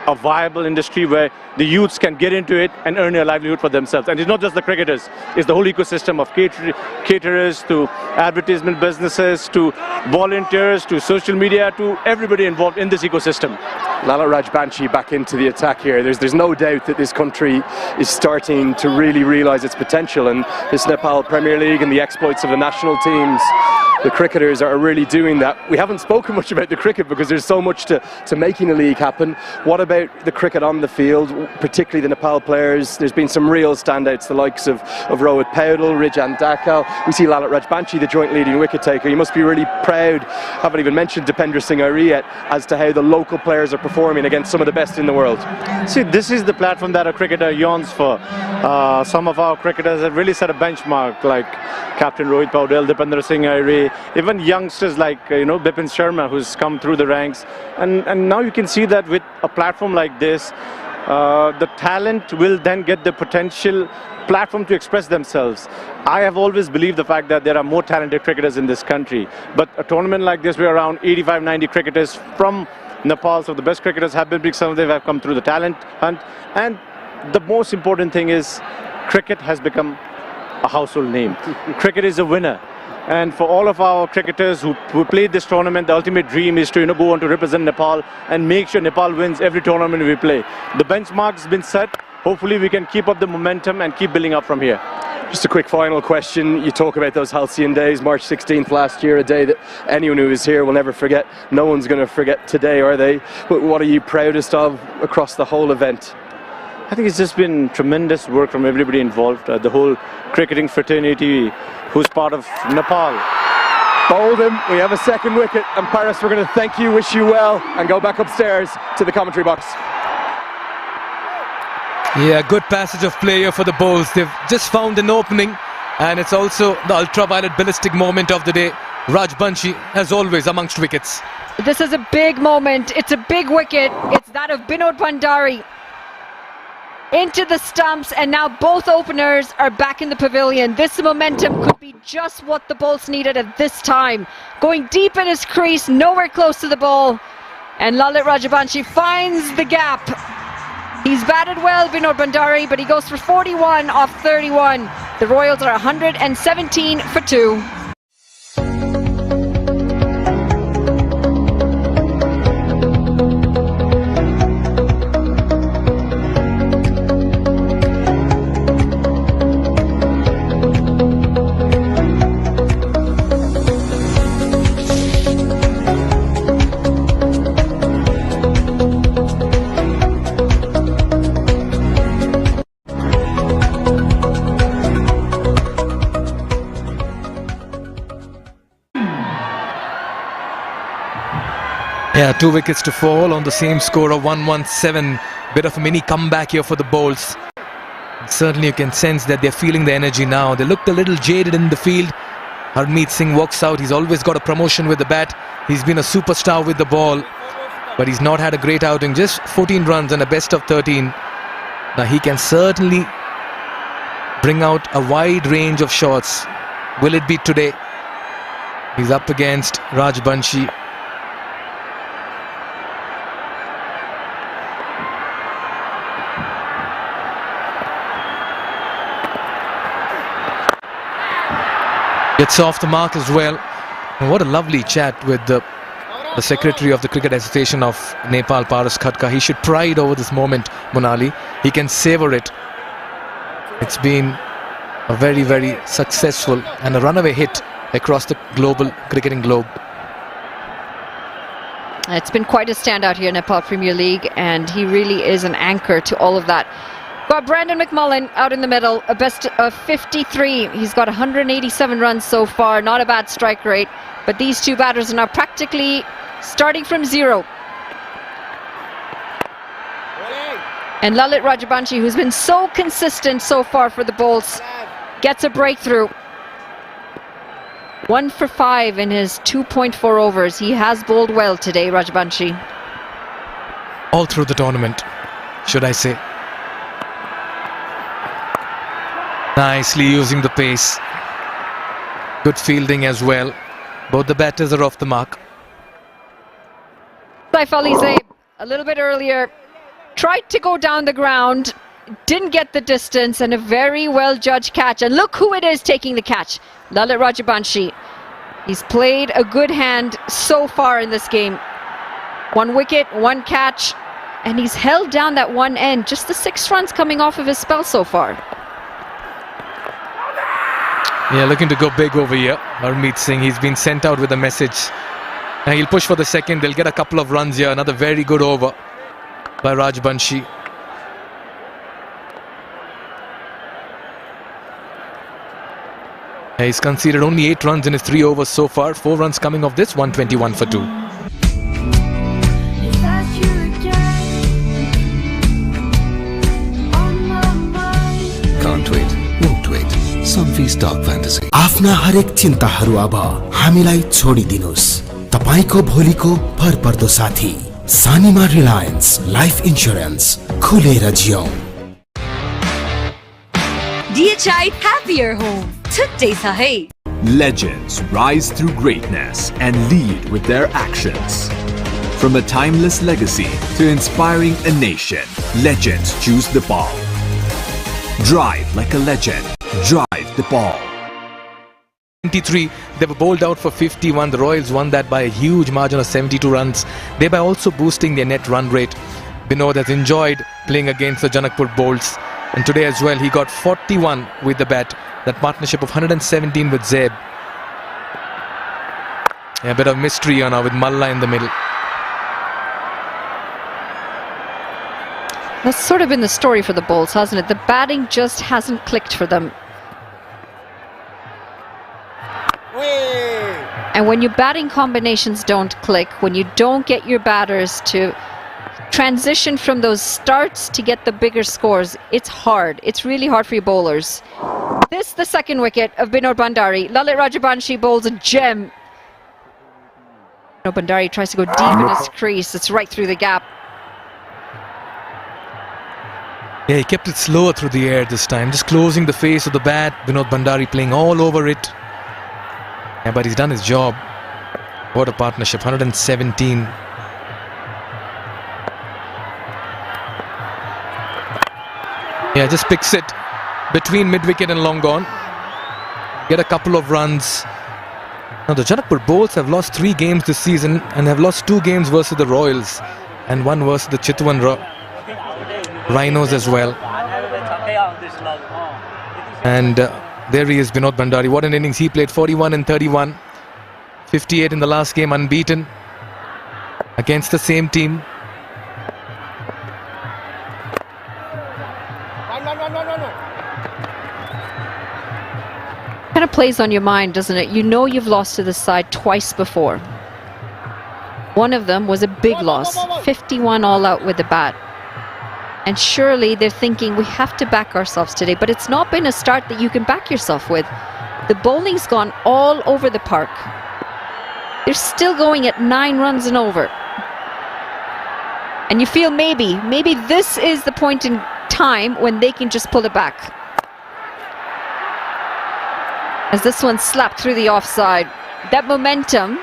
a viable industry where the youths can get into it and earn a livelihood for themselves. And it's not just the cricketers, it's the whole ecosystem of caterers to advertisement businesses to volunteers to social media to everybody involved in this ecosystem. Lalit Rajbanshi back into the attack here. There's no doubt that this country is starting to really realise its potential, and this Nepal Premier League and the exploits of the national teams, the cricketers are really doing that. We haven't spoken much about the cricket because there's so much to making the league happen. What about the cricket on the field, particularly the Nepal players? There's been some real standouts, the likes of Rohit Paudel, Rijan Dakal. We see Lalit Rajbanshi, the joint leading wicket taker. You must be really proud, haven't even mentioned Dipendra Singh Airi yet, as to how the local players are performing against some of the best in the world. See, this is the platform that a cricketer yearns for. Some of our cricketers have really set a benchmark, like Captain Rohit Paudel, Dipendra Singh Airi, even youngsters like Bipin Sharma, who's come through the ranks, and now you can see that with a platform like this, the talent will then get the potential platform to express themselves. I have always believed the fact that there are more talented cricketers in this country, but a tournament like this, we're around 85-90 cricketers from Nepal, so the best cricketers have been big. Some of them have come through the talent hunt, and the most important thing is cricket has become a household name. Cricket is a winner. And for all of our cricketers who played this tournament, the ultimate dream is to go on to represent Nepal and make sure Nepal wins every tournament we play. The benchmark's been set. Hopefully we can keep up the momentum and keep building up from here. Just a quick final question. You talk about those halcyon days, March 16th last year, a day that anyone who is here will never forget. No one's going to forget today, are they? But what are you proudest of across the whole event? I think it's just been tremendous work from everybody involved, the whole cricketing fraternity who's part of Nepal. Bowled him, we have a second wicket, and Paris, we're going to thank you, wish you well, and go back upstairs to the commentary box. Yeah, good passage of play here for the bowls. They've just found an opening, and it's also the ultraviolet ballistic moment of the day. Rajbanshi, as always, amongst wickets. This is a big moment. It's a big wicket. It's that of Binod Bhandari. Into the stumps, and now both openers are back in the pavilion. This momentum could be just what the Bulls needed at this time. Going deep in his crease, nowhere close to the ball, and Lalit Rajbanshi finds the gap. He's batted well, Vinod Bhandari, but he goes for 41 off 31. The Royals are 117 for 2. Yeah, 2 wickets to fall on the same score of 117. Bit of a mini comeback here for the Bolts. Certainly you can sense that they're feeling the energy now. They looked a little jaded in the field. Harmeet Singh walks out. He's always got a promotion with the bat. He's been a superstar with the ball, but he's not had a great outing. Just 14 runs and a best of 13. Now he can certainly bring out a wide range of shots. Will it be today? He's up against Rajbanshi. Gets off the mark as well. And what a lovely chat with the Secretary of the Cricket Association of Nepal, Paras Khatka. He should pride over this moment, Monali. He can savor it. It's been a very, very successful and a runaway hit across the global cricketing globe. It's been quite a standout here in Nepal Premier League, and he really is an anchor to all of that. Got Brandon McMullen out in the middle, a best of 53. He's got 187 runs so far, not a bad strike rate. But these two batters are now practically starting from zero. And Lalit Rajbanshi, who's been so consistent so far for the Bolts, gets a breakthrough. 1 for 5 in his 2.4 overs. He has bowled well today, Rajbanshi. All through the tournament, should I say. Nicely using the pace. Good fielding as well. Both the batters are off the mark. Saif Ali Zaid, a little bit earlier, tried to go down the ground, didn't get the distance, and a very well judged catch. And look who it is taking the catch. Lalit Rajbanshi. He's played a good hand so far in this game. 1 wicket, 1 catch, and he's held down that one end. Just the 6 runs coming off of his spell so far. Yeah, looking to go big over here. Harmeet Singh, he's been sent out with a message. Now he'll push for the second. They'll get a couple of runs here. Another very good over by Rajbanshi. He's conceded only 8 runs in his 3 overs so far. 4 runs coming off this, 121 for 2. Can't wait, won't wait. Sunfeast Stock Fantasy. आफ्ना हरेक चिन्ताहरू अब हामीलाई छोडिदिनुस्। तपाईको भोलिको भरपर्दो साथी सानीमा Reliance life insurance खुलेर जियौं। DHI Happier Home. Today sahi. Legends rise through greatness and lead with their actions. From a timeless legacy to inspiring a nation, legends choose the ball. Drive like a legend. Drive the ball. 23, they were bowled out for 51. The Royals won that by a huge margin of 72 runs, thereby also boosting their net run rate. Binod has enjoyed playing against the Janakapur Bolts, and today as well he got 41 with the bat. That partnership of 117 with Zeb. A bit of mystery here now with Malla in the middle. That's sort of been the story for the Bolts, hasn't it? The batting just hasn't clicked for them. And when your batting combinations don't click, when you don't get your batters to transition from those starts to get the bigger scores, it's hard. It's really hard for your bowlers. This, the second wicket of Vinod Bhandari. Lalit Rajbanshi bowls a gem. Vinod Bhandari tries to go deep in his crease. It's right through the gap. Yeah, he kept it slower through the air this time, just closing the face of the bat. Vinod Bhandari playing all over it. Yeah, but he's done his job. What a partnership, 117. Yeah, just picks it between mid-wicket and long on. Get a couple of runs. Now the Janakapur Bulls have lost 3 games this season and have lost 2 games versus the Royals and 1 versus the Chitwan Rhinos as well. And there he is, Binod Bhandari. What an innings he played. 41 and 31. 58 in the last game, unbeaten against the same team. Kind of plays on your mind, doesn't it? You know you've lost to this side twice before. One of them was a big loss, 51 all out with the bat. And surely they're thinking we have to back ourselves today, but it's not been a start that you can back yourself with. The bowling's gone all over the park. They're still going at 9 runs and over. And you feel maybe this is the point in time when they can just pull it back. As this one slapped through the offside. That momentum,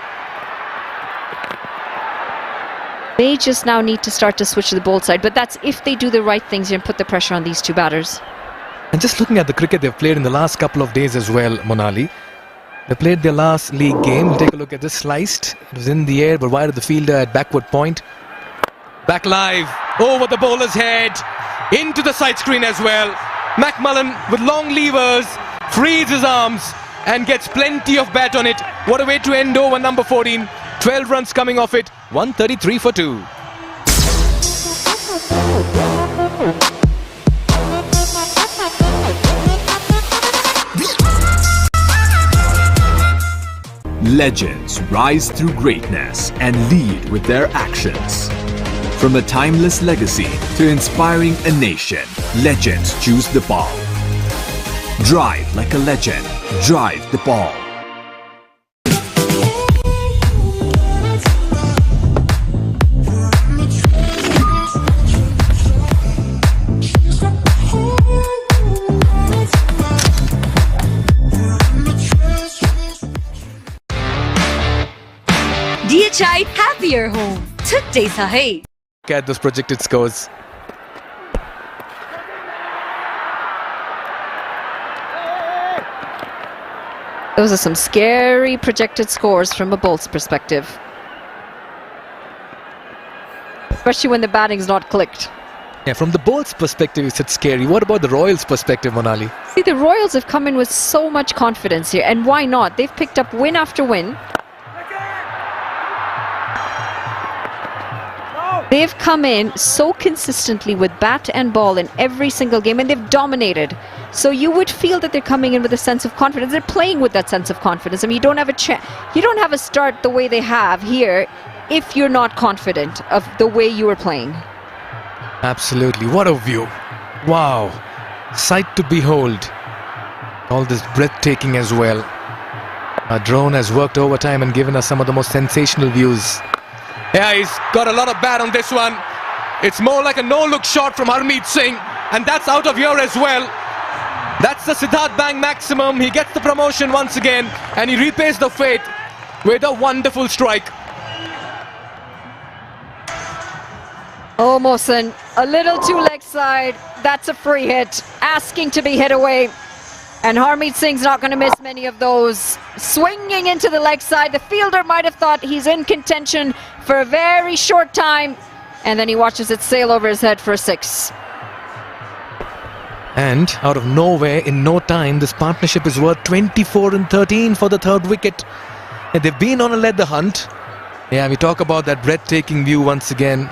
they just now need to start to switch to the bold side. But that's if they do the right things here and put the pressure on these 2 batters. And just looking at the cricket they've played in the last couple of days as well, Monali. They played their last league game. We'll take a look at this. Sliced. It was in the air but wide of the fielder at backward point. Back live. Over the bowler's head. Into the side screen as well. McMullen with long levers. Frees his arms and gets plenty of bat on it. What a way to end over number 14. 12 runs coming off it. 133 for 2. Legends rise through greatness and lead with their actions. From a timeless legacy to inspiring a nation, legends choose the ball. Drive like a legend. Drive the ball. DHI happier home. Today sa hai. Look at those projected scores. Those are some scary projected scores from a Bolts perspective. Especially when the batting's not clicked. Yeah, from the Bolts perspective, it's scary. What about the Royals perspective, Monali? See, the Royals have come in with so much confidence here. And why not? They've picked up win after win. They've come in so consistently with bat and ball in every single game, and they've dominated. So you would feel that they're coming in with a sense of confidence. They're playing with that sense of confidence. I mean, you don't have a start the way they have here if you're not confident of the way you are playing. Absolutely. What a view. Wow. Sight to behold. All this breathtaking as well. Our drone has worked overtime and given us some of the most sensational views. Yeah, he's got a lot of bat on this one. It's more like a no-look shot from Harmeet Singh, and that's out of here as well. That's the Siddharth Bang maximum. He gets the promotion once again, and he repays the fate with a wonderful strike. Oh, Mohsen, a little too leg side. That's a free hit, asking to be hit away. And Harmeet Singh's not going to miss many of those. Swinging into the leg side. The fielder might have thought he's in contention for a very short time. And then he watches it sail over his head for a 6. And out of nowhere, in no time, this partnership is worth 24 and 13 for the 3rd wicket. And they've been on a leather hunt. Yeah, we talk about that breathtaking view once again.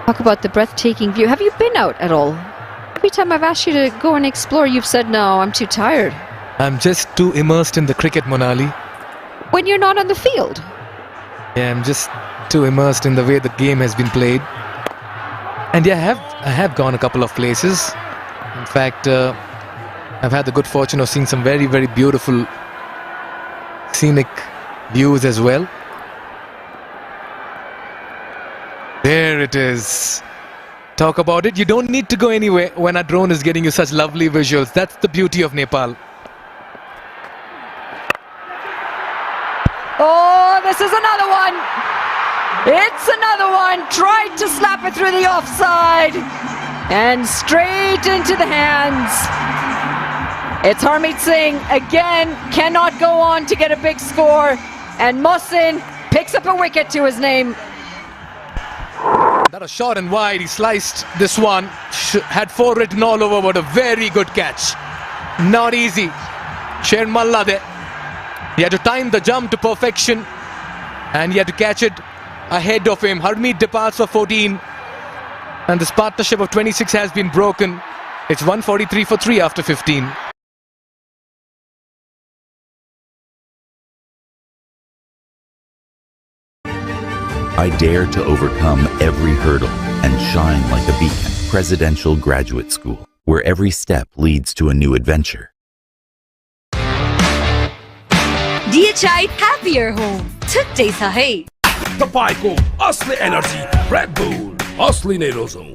Talk about the breathtaking view. Have you been out at all? Every time I've asked you to go and explore, you've said, no, I'm too tired. I'm just too immersed in the cricket, Monali. When you're not on the field? Yeah, I'm just too immersed in the way the game has been played. And yeah, I have gone a couple of places. In fact, I've had the good fortune of seeing some very, very beautiful scenic views as well. There it is. Talk about it. You don't need to go anywhere when a drone is getting you such lovely visuals. That's the beauty of Nepal. this is another one. It's another one. Tried to slap it through the offside. And straight into the hands. It's Harmeet Singh again, cannot go on to get a big score. And Mohsin picks up a wicket to his name. That a short and wide, he sliced this one. Had 4 written all over, but a very good catch. Not easy. Sher Malla there. He had to time the jump to perfection. And he had to catch it ahead of him. Harmeet departs for 14. And this partnership of 26 has been broken. It's 143 for 3 after 15. I dare to overcome every hurdle and shine like a beacon. Presidential Graduate School, where every step leads to a new adventure. DHI Happier Home छुट्टै छ है तपाईको असली energy red bull असली नै रोजौं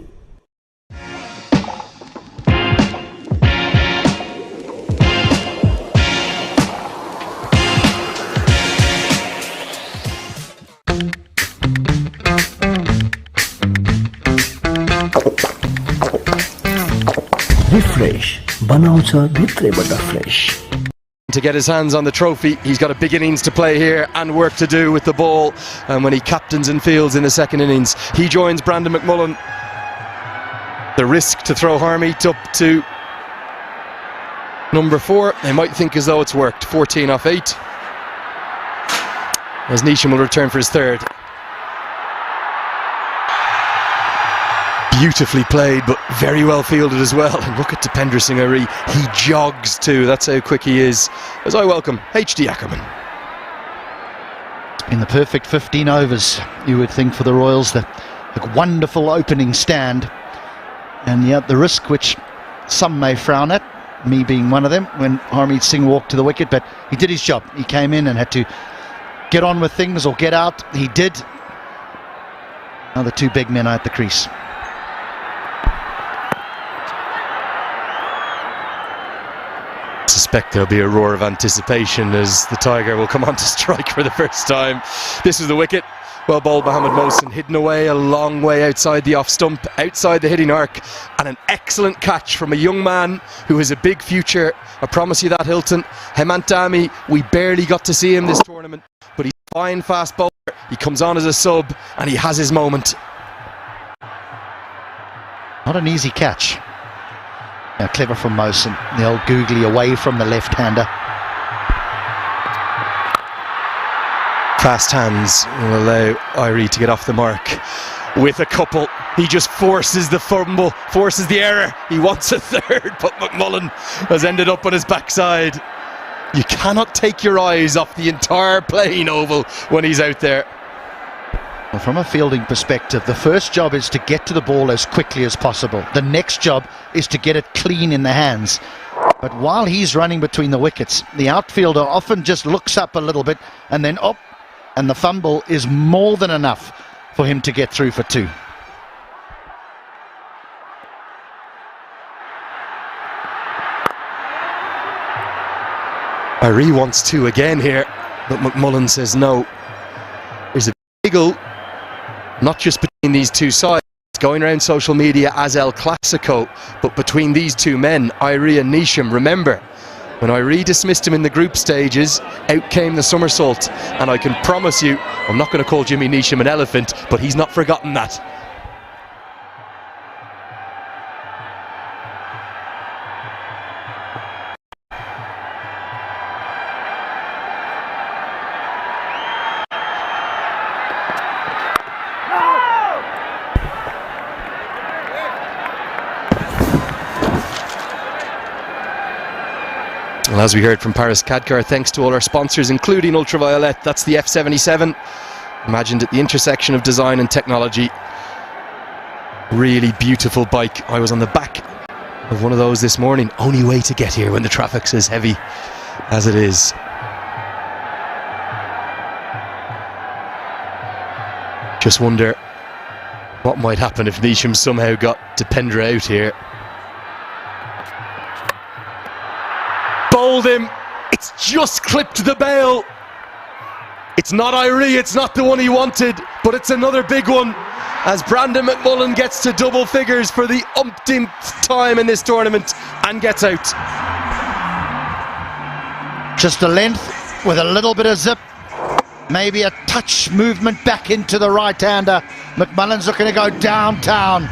refresh बनाउँछ भित्रैबाट fresh. To get his hands on the trophy, he's got a big innings to play here and work to do with the ball. And when he captains and fields in the second innings, he joins Brandon McMullen. The risk to throw Harmeet up to number 4, they might think as though it's worked. 14 off 8. As Neesham will return for his 3rd. Beautifully played, but very well fielded as well. And look at Dipendra Singh Ari, he jogs too, that's how quick he is. As I welcome HD Ackerman. It's been the perfect 15 overs, you would think, for the Royals. The wonderful opening stand, and yet the risk which some may frown at, me being one of them, when Harmeet Singh walked to the wicket, but he did his job. He came in and had to get on with things or get out. He did. Now the 2 big men are at the crease. I suspect there'll be a roar of anticipation as the Tiger will come on to strike for the first time. This is the wicket. Well bowled Mohammed Mohsin, hidden away a long way outside the off stump, outside the hitting arc, and an excellent catch from a young man who has a big future. I promise you that, Hilton. Hemant Dami, we barely got to see him this tournament, but he's a fine fast bowler. He comes on as a sub and he has his moment. Not an easy catch. Now, clever from Mohsin, the old googly away from the left-hander. Fast hands will allow Irie to get off the mark with a couple. He just forces the fumble, forces the error. He wants a 3rd, but McMullen has ended up on his backside. You cannot take your eyes off the entire playing oval when he's out there. Well, from a fielding perspective, the first job is to get to the ball as quickly as possible. The next job is to get it clean in the hands. But while he's running between the wickets, the outfielder often just looks up a little bit and then up, and the fumble is more than enough for him to get through for 2. Irie wants 2 again here, but McMullen says no. There's a wiggle, not just between these 2 sides, it's going around social media as El Clasico, but between these 2 men, Irie and Neesham. Remember, when Irie dismissed him in the group stages, out came the somersault, and I can promise you, I'm not going to call Jimmy Neesham an elephant, but he's not forgotten that. Well, as we heard from Paris Kadkar, thanks to all our sponsors, including Ultraviolet, that's the F77, imagined at the intersection of design and technology. Really beautiful bike. I was on the back of one of those this morning. Only way to get here when the traffic's as heavy as it is. Just wonder what might happen if Neesham somehow got Dipendra out here. Bowled him, it's just clipped the bail. It's not Irie, it's not the one he wanted, but it's another big one as Brandon McMullen gets to double figures for the umpteenth time in this tournament and gets out. Just a length with a little bit of zip. Maybe a touch movement back into the right-hander. McMullen's looking to go downtown.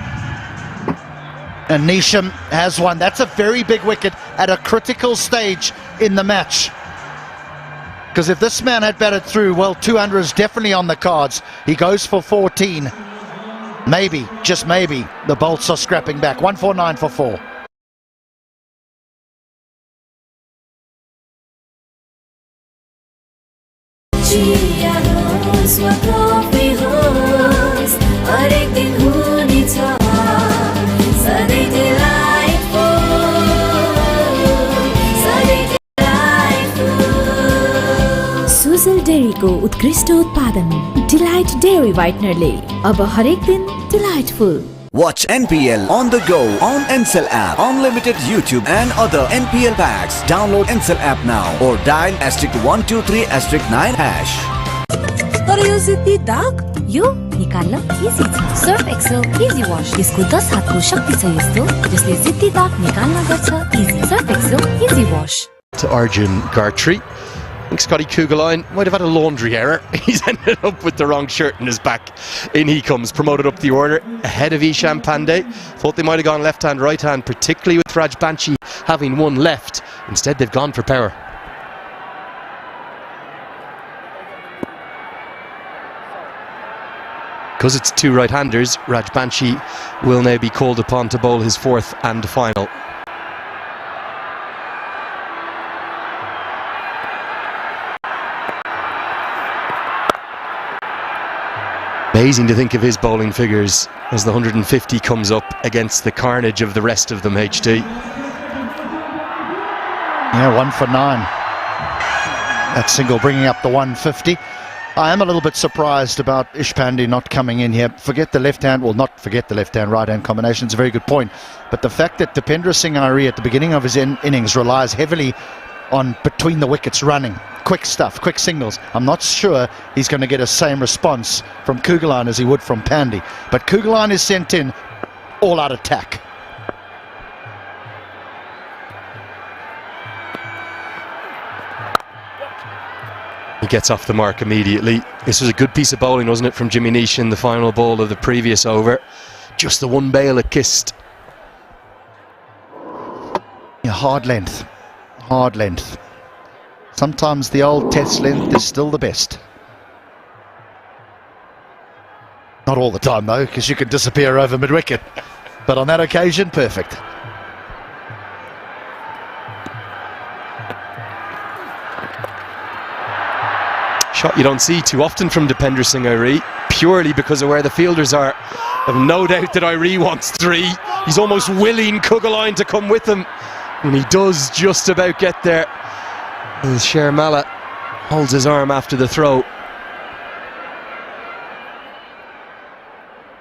And Neesham has one. That's a very big wicket at a critical stage in the match. Because if this man had batted through, well, 200 is definitely on the cards. He goes for 14. Maybe, just maybe, the Bolts are scrapping back. 149 for 4. Sujal डेरीको उत्कृष्ट उत्पादन delight dairy व्हाइटनरले अब हरेक दिन delightful. Watch NPL on the go on Ncell app, unlimited YouTube and other NPL packs. Download Ncell app now or dial *123*9#. तर यो जिद्दी दाग यो निकाल्न इजी छ. Surf Excel easy wash. यसको 10 हातको शक्ति छ यस्तो जसले जिद्दी दाग निकाल्न गर्छ easy. Surf Excel easy wash. To Arjun Gartry. I think Scotty Kugelijn might have had a laundry error. He's ended up with the wrong shirt in his back. In he comes, promoted up the order, ahead of Ishan Pandey. Thought they might have gone left hand, right hand, particularly with Rajbanshi having one left. Instead, they've gone for power. Because it's two right-handers, Rajbanshi will now be called upon to bowl his fourth and final. Amazing to think of his bowling figures as the 150 comes up against the carnage of the rest of them, HD. Yeah, 1 for 9. That single bringing up the 150. I am a little bit surprised about Ishpande not coming in here. Forget the left hand, well, not forget the left hand, right hand combination. It's a very good point. But the fact that Dipendra Singh Irie at the beginning of his innings relies heavily on between the wickets running. Quick stuff, quick signals. I'm not sure he's going to get the same response from Kugelijn as he would from Pandey. But Kugelijn is sent in all-out attack. He gets off the mark immediately. This was a good piece of bowling, wasn't it, from Jimmy Nish in the final ball of the previous over. Just the one bail it kissed. Yeah, hard length. Hard length. Sometimes the old test length is still the best. Not all the time though, because you can disappear over mid-wicket. But on that occasion, perfect. Shot you don't see too often from Dipendra Singh Irie, purely because of where the fielders are. I've no doubt that Irie wants 3. He's almost willing Kugelijn to come with him. And he does just about get there. As Shermala holds his arm after the throw.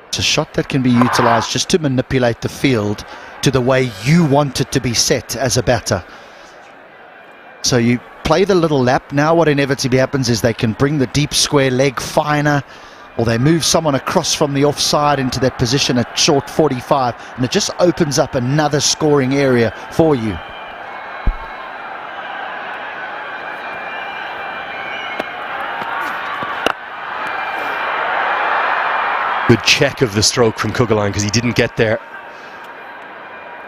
It's a shot that can be utilised just to manipulate the field to the way you want it to be set as a batter. So you play the little lap. Now what inevitably happens is they can bring the deep square leg finer, or they move someone across from the offside into that position at short 45, and it just opens up another scoring area for you. Good check of the stroke from Kugelijn because he didn't get there.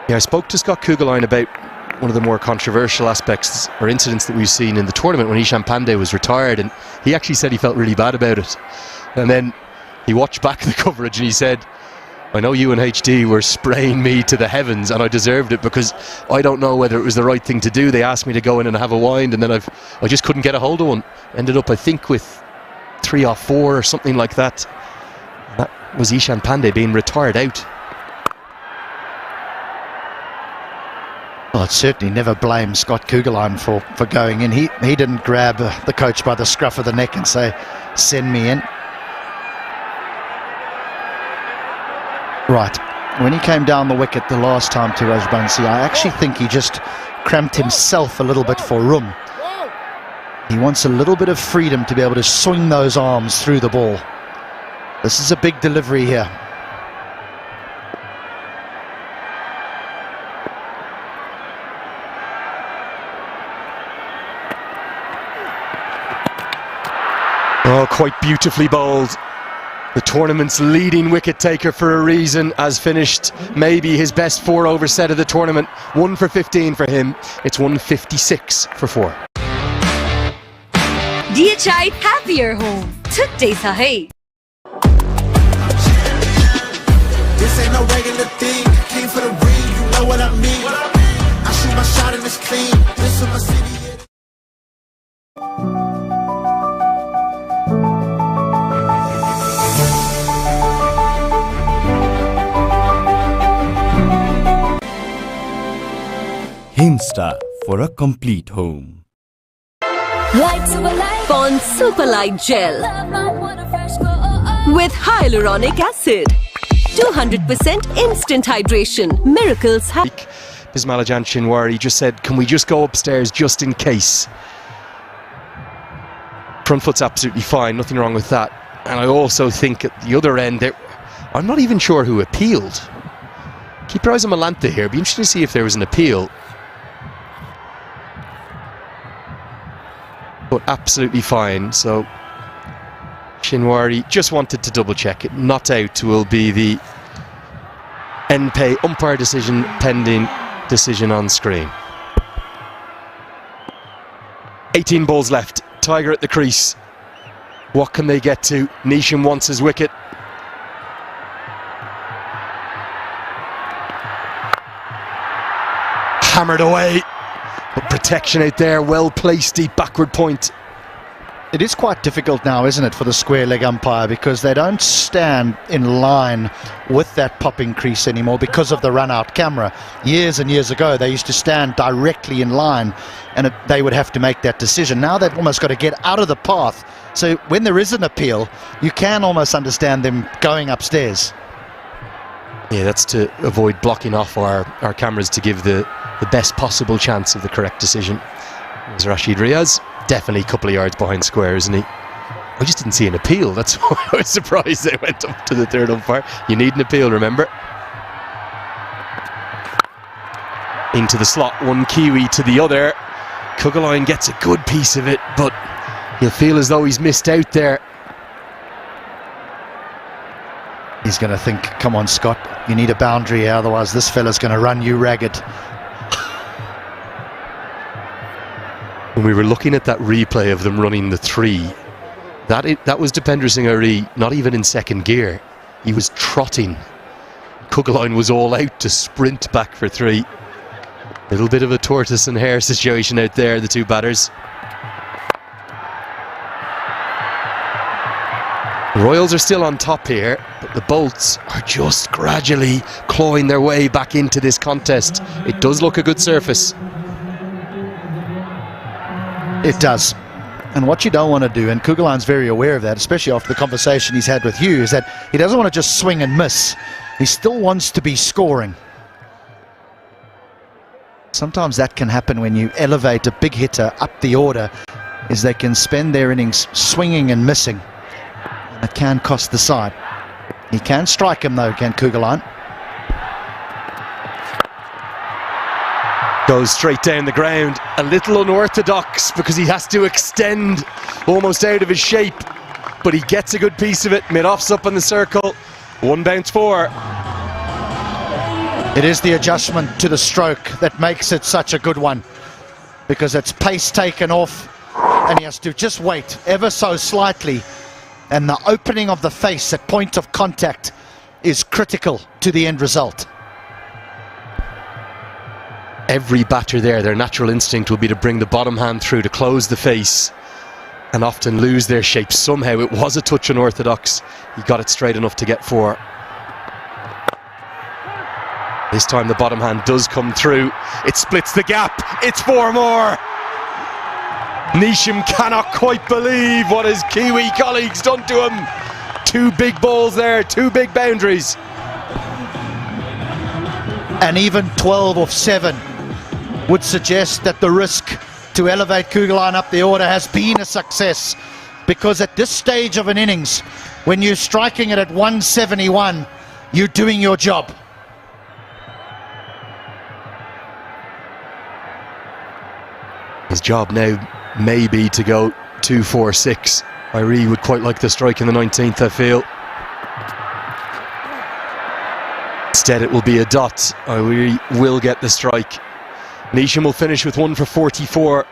Yeah, I spoke to Scott Kugelijn about one of the more controversial aspects or incidents that we've seen in the tournament when Ishan Pandey was retired, and he actually said he felt really bad about it. And then he watched back the coverage and he said, I know you and HD were spraying me to the heavens and I deserved it because I don't know whether it was the right thing to do. They asked me to go in and have a wind, and then I just couldn't get a hold of one. Ended up, I think, with 3 or 4 or something like that. That was Ishan Pandey being retired out. Well, I'd certainly never blame Scott Kugelijn for going in. He didn't grab the coach by the scruff of the neck and say, send me in. Right, when he came down the wicket the last time to Rajbanshi, I actually think he just cramped himself a little bit for room. He wants a little bit of freedom to be able to swing those arms through the ball. This is a big delivery here. Oh, quite beautifully bowled. The tournament's leading wicket taker for a reason has finished maybe his best 4-over set of the tournament. 1 for 15 for him. It's 156 for 4. DHI Happier Home. Today sa hai. This ain't no regular thing. Came for the ring, you know what I mean. I shoot my shot and it's clean. This is my city. Insta for a complete home. Pond Super Light Gel with hyaluronic acid. 200% instant hydration. Miracles happen. Bismillah Shinwari just said, can we just go upstairs just in case? Front foot's absolutely fine, nothing wrong with that. And I also think at the other end, I'm not even sure who appealed. Keep your eyes on Malanta here. It'd be interesting to see if there was an appeal. But absolutely fine. So Shinwari just wanted to double check it. Not out will be the NPL umpire decision pending decision on screen. 18 balls left. Tiger at the crease. What can they get to? Nisham wants his wicket. Hammered away. But protection out there, well placed, deep backward point. It is quite difficult now, isn't it, for the square leg umpire, because they don't stand in line with that popping crease anymore because of the run out camera. Years and years ago they used to stand directly in line and they would have to make that decision. Now they've almost got to get out of the path, so when there is an appeal you can almost understand them going upstairs. Yeah, that's to avoid blocking off our cameras to give the best possible chance of the correct decision. There's Rashid Riaz, definitely a couple of yards behind square, isn't he? I just didn't see an appeal. That's why I was surprised they went up to the third umpire. You need an appeal, remember. Into the slot, one Kiwi to the other. Kuggelein gets a good piece of it, but he'll feel as though he's missed out there. He's going to think, come on Scott, you need a boundary here, otherwise this fella's going to run you ragged. When we were looking at that replay of them running the 3, that was Dipender Singh Ari, not even in second gear. He was trotting. Kuggelein was all out to sprint back for 3. Little bit of a tortoise and hare situation out there, the two batters. Royals are still on top here, but the Bolts are just gradually clawing their way back into this contest. It does look a good surface. It does. And what you don't want to do, and Kugelein's very aware of that, especially after the conversation he's had with you, is that he doesn't want to just swing and miss. He still wants to be scoring. Sometimes that can happen when you elevate a big hitter up the order, is they can spend their innings swinging and missing. And it can cost the side. He can strike him though, can Kuggelein. Goes straight down the ground, a little unorthodox because he has to extend almost out of his shape, but he gets a good piece of it. Mid-off's up in the circle, 1 bounce 4. It is the adjustment to the stroke that makes it such a good one, because it's pace taken off and he has to just wait ever so slightly, and the opening of the face at point of contact is critical to the end result. Every batter there, their natural instinct will be to bring the bottom hand through to close the face and often lose their shape. Somehow it was a touch unorthodox. He got it straight enough to get 4. This time the bottom hand does come through. It splits the gap. It's 4 more. Nisham cannot quite believe what his Kiwi colleagues done to him. 2 big balls there, 2 big boundaries. And even 12 off 7 would suggest that the risk to elevate Kugelheim up the order has been a success, because at this stage of an innings, when you're striking it at 171, you're doing your job. His job now may be to go 2-4-6. Irie would quite like the strike in the 19th, I feel. Instead it will be a dot. Irie will get the strike. Neesham will finish with 1 for 44.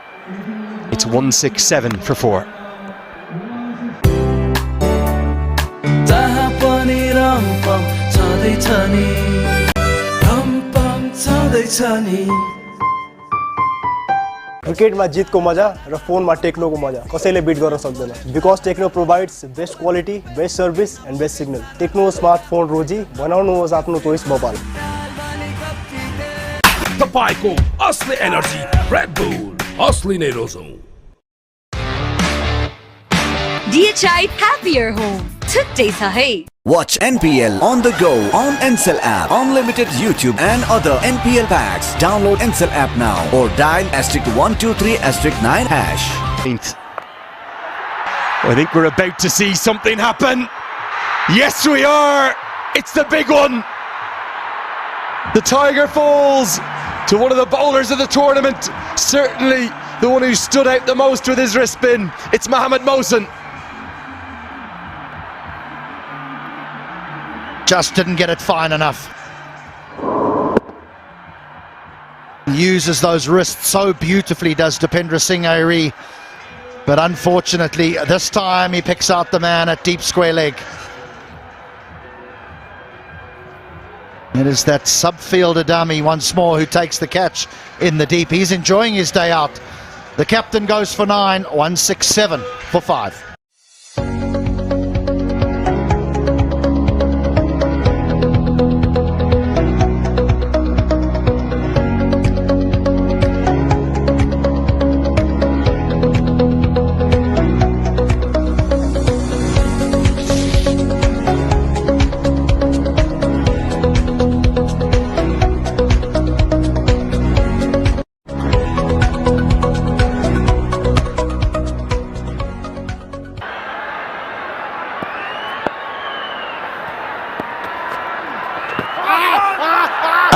It's 167 for 4. क्रिकेटमा जितको मजा र फोनमा टेक्नोको मजा कसैले beat गर्न सक्दैन, because Tecno provides best quality, best service and best signal. Tecno smartphone रोजी बनाउनुहोस् आफ्नो चोइस मोबाइल। तपाईको असली एनर्जी रेड बुल असली नै रोजौं। DHI Happier Home छुट्टै छ है। Watch NPL on the go on Ncell app, unlimited YouTube and other NPL packs. Download Ncell app now or dial *123*9#. I think we're about to see something happen. Yes, we are. It's the big one. The Tiger falls to one of the bowlers of the tournament. Certainly the one who stood out the most with his wrist spin. It's Mohamed Mohsen. Just didn't get it fine enough. Uses those wrists so beautifully, does Dipendra Singh Irie. But unfortunately, this time he picks out the man at deep square leg. It is that subfielder dummy once more who takes the catch in the deep. He's enjoying his day out. The captain goes for 9, 167 for 5.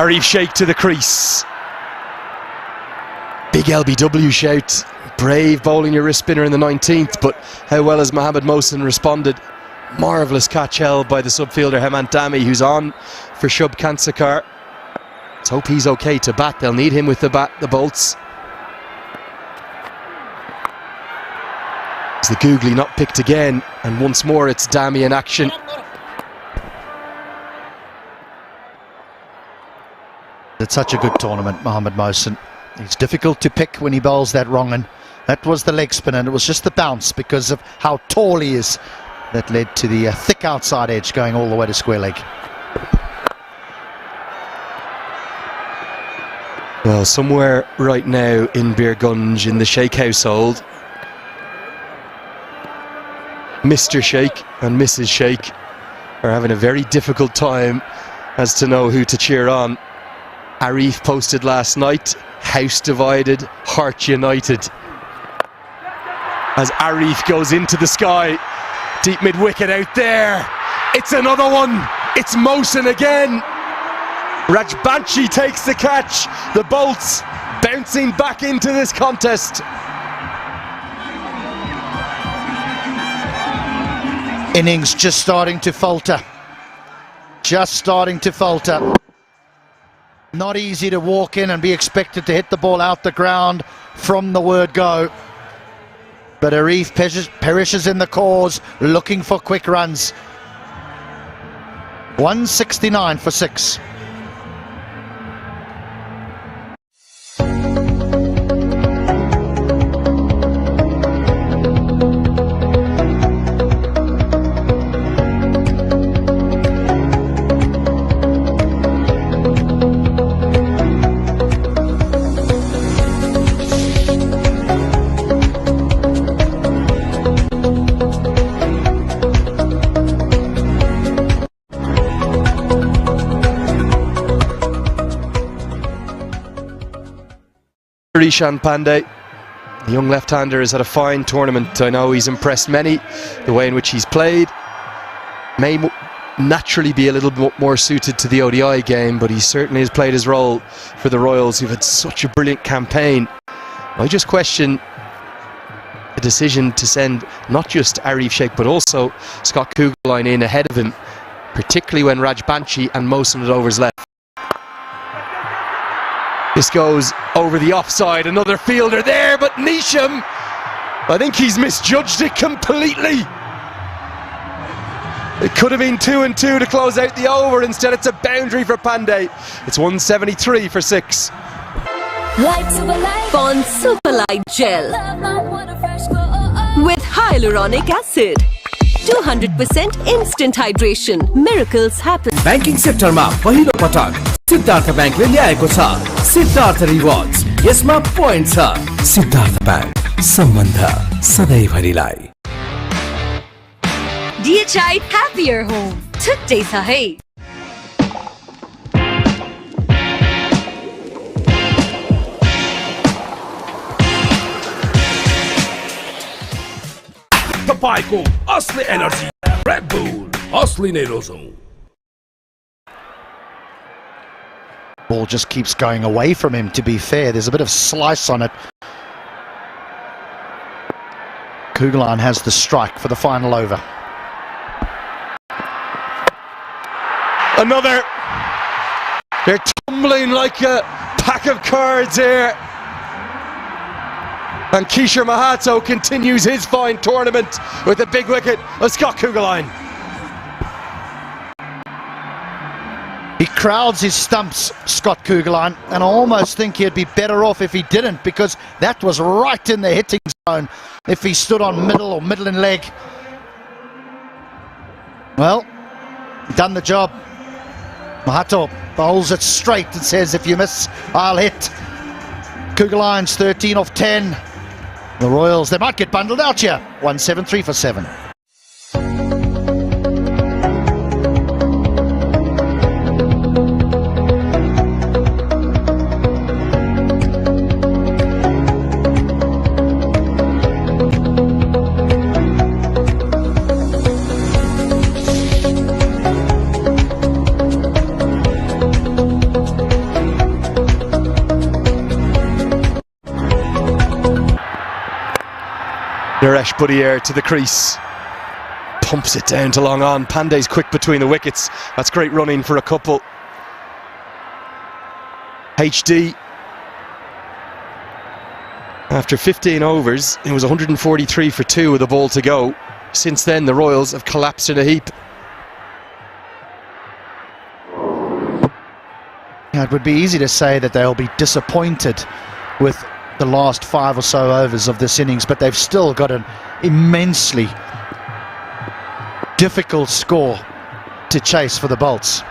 Arif Sheikh to the crease. Big LBW shout. Brave bowling your wrist spinner in the 19th, but how well has Mohamed Mohsen responded? Marvellous catch held by the subfielder Hemant Dami, who's on for Shubh Kansakar. Let's hope he's okay to bat. They'll need him with the bat, the bolts. Is the googly not picked again? And once more it's Dami in action. It's such a good tournament, Mohamed Mohsen. It's difficult to pick when he bowls that wrong, and that was the leg spin, and it was just the bounce because of how tall he is that led to the thick outside edge going all the way to square leg. Well, somewhere right now in Birgunj, in the Sheikh household, Mr. Sheikh and Mrs. Sheikh are having a very difficult time as to know who to cheer on. Arif posted last night, house divided, heart united. As Arif goes into the sky, deep mid-wicket out there. It's another one. It's Mohsen again. Rajbanshi takes the catch. The bolts bouncing back into this contest. Innings just starting to falter. Just starting to falter. Not easy to walk in and be expected to hit the ball out the ground from the word go. But Arif perishes in the cause, looking for quick runs. 169 for 6. Ishan Pandey The young left-hander has had a fine tournament. I know he's impressed many, the way in which he's played. May naturally be a little bit more suited to the ODI game, but he certainly has played his role for the Royals, who've had such a brilliant campaign. I just question the decision to send not just Arif Sheikh but also Scott Kugelheim in ahead of him, particularly when Rajbanshi and Mohsen at overs left. This goes over the offside, another fielder there, but Nisham, I think he's misjudged it completely. It could have been 2-2 to close out the over. Instead it's a boundary for Pandey. It's 173 for 6. Pond Superlight Gel with hyaluronic acid. 200% instant hydration. Miracles happen. Banking सेक्टरमा पहिलो पटक सिद्धार्थ बैंकले ल्याएको छ Siddharth rewards. यसमा point छ। Siddharth bank, सम्बन्ध सधैँभरिलाई। DHI Happier Home. छुट्टै छ है। तपाईँको असली एनर्जी रेड बुल असली नै रोजौं। Ball just keeps going away from him, to be fair. There's a bit of slice on it. Kugelheim has the strike for the final over. Another. They're tumbling like a pack of cards here. And Kishore Mahato continues his fine tournament with a big wicket of Scott Kugelheim. He crowds his stumps, Scott Kugelheim, and I almost think he'd be better off if he didn't, because that was right in the hitting zone if he stood on middle or middle and leg. Well, done the job. Mahato bowls it straight and says, if you miss, I'll hit. Kugelheim's 13 off 10. The Royals, they might get bundled out here. 173 for 7. Naresh Budiyar to the crease, pumps it down to long on. Pandey's quick between the wickets. That's great running for a couple. HD, after 15 overs, it was 143 for 2 with a ball to go. Since then the Royals have collapsed in a heap. Yeah, it would be easy to say that they'll be disappointed with the last 5 or so overs of this innings, but they've still got an immensely difficult score to chase for the Bolts.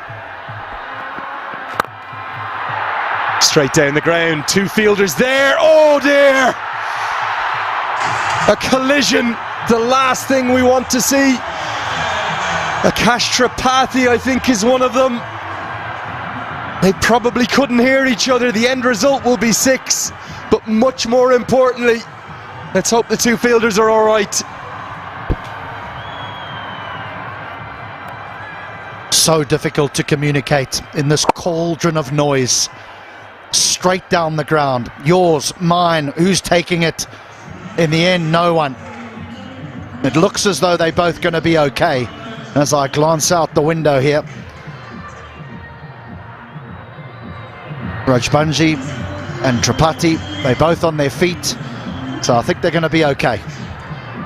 Straight down the ground, 2 fielders there. Oh dear! A collision, the last thing we want to see. Akash Tripathi, I think, is one of them. They probably couldn't hear each other. The end result will be 6. But much more importantly, let's hope the 2 fielders are all right. So difficult to communicate in this cauldron of noise. Straight down the ground. Yours, mine, who's taking it? In the end, no one. It looks as though they're both going to be okay as I glance out the window here. Rajbanshi and Tripathi, they both on their feet, so I think they're going to be okay.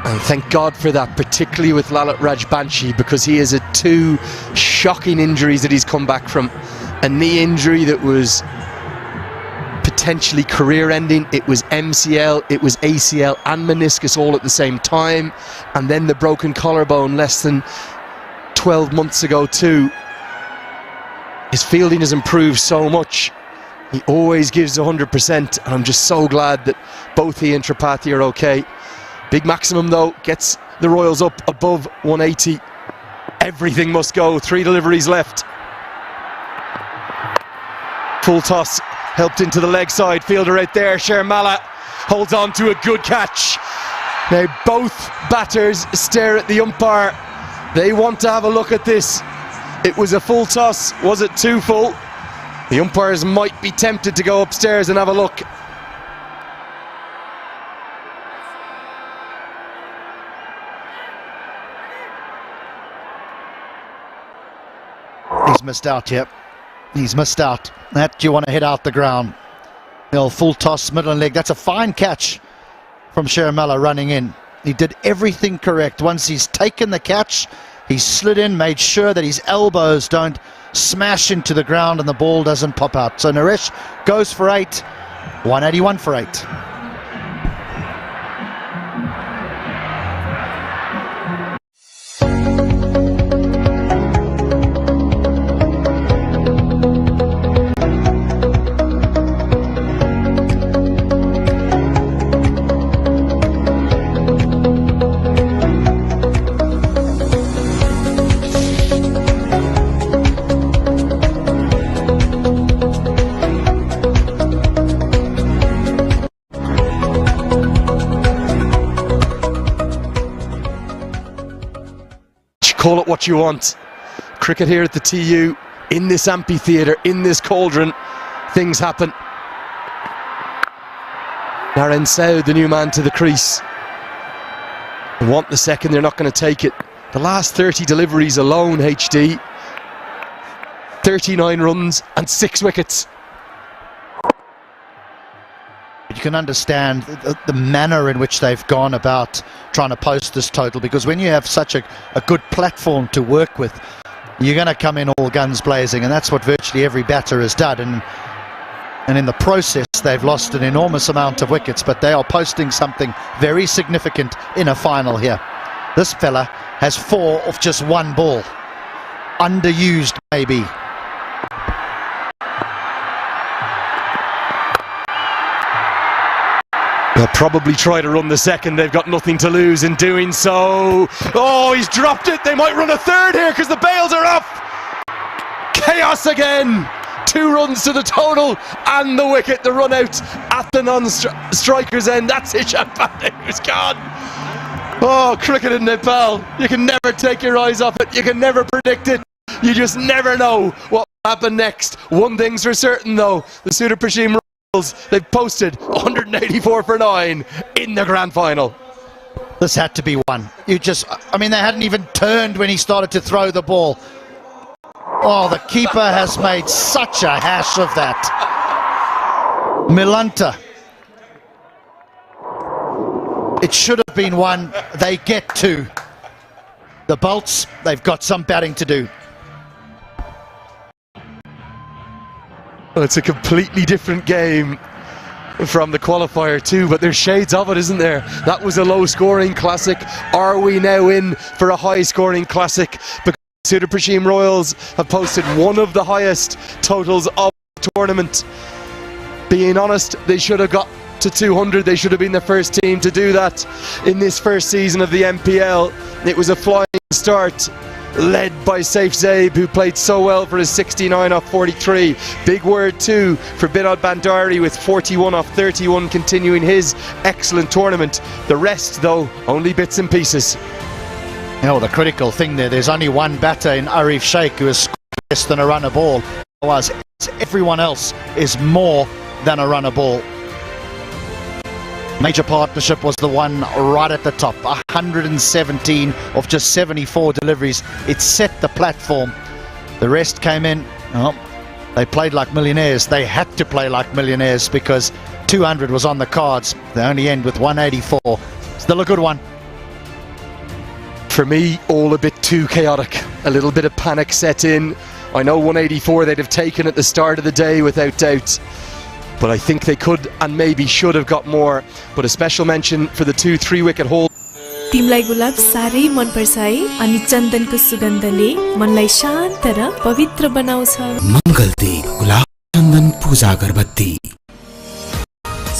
And thank God for that, particularly with Lalit Rajbanshi, because he has had 2 shocking injuries that he's come back from. A knee injury that was potentially career-ending. It was MCL, it was ACL and meniscus all at the same time, and then the broken collarbone less than 12 months ago too. His fielding has improved so much. He always gives 100%, and I'm just so glad that both he and Tripathi are okay. Big Maximum, though, gets the Royals up above 180. Everything must go. 3 deliveries left. Full toss, helped into the leg side. Fielder out there, Shermala. holds on to a good catch. Now both batters stare at the umpire. They want to have a look at this. It was a full toss. Was it too full? The umpires might be tempted to go upstairs and have a look. He's missed out here. He's missed out. That you want to hit out the ground. The full toss, middle and leg. That's a fine catch from Sheramala running in. He did everything correct. Once he's taken the catch, he slid in, made sure that his elbows don't smash into the ground and the ball doesn't pop out. So Naresh goes for 8. 181 for 8. Call it what you want. Cricket here at the TU, in this amphitheatre, in this cauldron, things happen. Naren Sow, the new man to the crease. They want the second, they're not going to take it. The last 30 deliveries alone, HD. 39 runs and 6 wickets. You can understand the manner in which they've gone about trying to post this total, because when you have such a good platform to work with, you're going to come in all guns blazing, and that's what virtually every batter has done. And in the process, they've lost an enormous amount of wickets, but they are posting something very significant in a final here. This fella has 4 off just 1 ball. Underused, maybe. They'll probably try to run the second. They've got nothing to lose in doing so. Oh, he's dropped it. They might run a third here because the bails are off. Chaos again. 2 runs to the total and the wicket. The run out at the non-striker's end. That's Hisham Pandey who's gone. Oh, cricket in Nepal. You can never take your eyes off it. You can never predict it. You just never know what will happen next. One thing's for certain though. The Sudur Paschim, they've posted 184 for 9 in the grand final. This had to be one. They hadn't even turned when he started to throw the ball. Oh, the keeper has made such a hash of that. Milanta. It should have been one. They get 2. The Bolts, they've got some batting to do. Well, it's a completely different game from the qualifier too, but there's shades of it, isn't there? That was a low-scoring classic. Are we now in for a high-scoring classic? Because Sudur Paschim Royals have posted one of the highest totals of the tournament. Being honest, they should have got to 200. They should have been the first team to do that in this first season of the NPL. It was a flying start, led by Saif Zaib, who played so well for his 69 off 43. Big word too for Binod Bandari with 41 off 31, continuing his excellent tournament. The rest, though, only bits and pieces. The critical thing there's only one batter in Arif Sheikh who has scored less than a run a ball. Otherwise, everyone else is more than a run a ball. Major Partnership was the one right at the top, 117 of just 74 deliveries. It set the platform. The rest came in. They played like millionaires. They had to play like millionaires because 200 was on the cards. They only end with 184. Still a good one. For me, all a bit too chaotic. A little bit of panic set in. I know 184 they'd have taken at the start of the day without doubt, but I think they could and maybe should have got more. But a special mention for the 2 3-wicket haul. तिमलाई गुलाब सारै मन पर्छ है अनि चन्दनको सुगन्धले मनलाई शान्त र पवित्र बनाउँछ मङ्गलती गुलाब चन्दन पूजा अगरबत्ती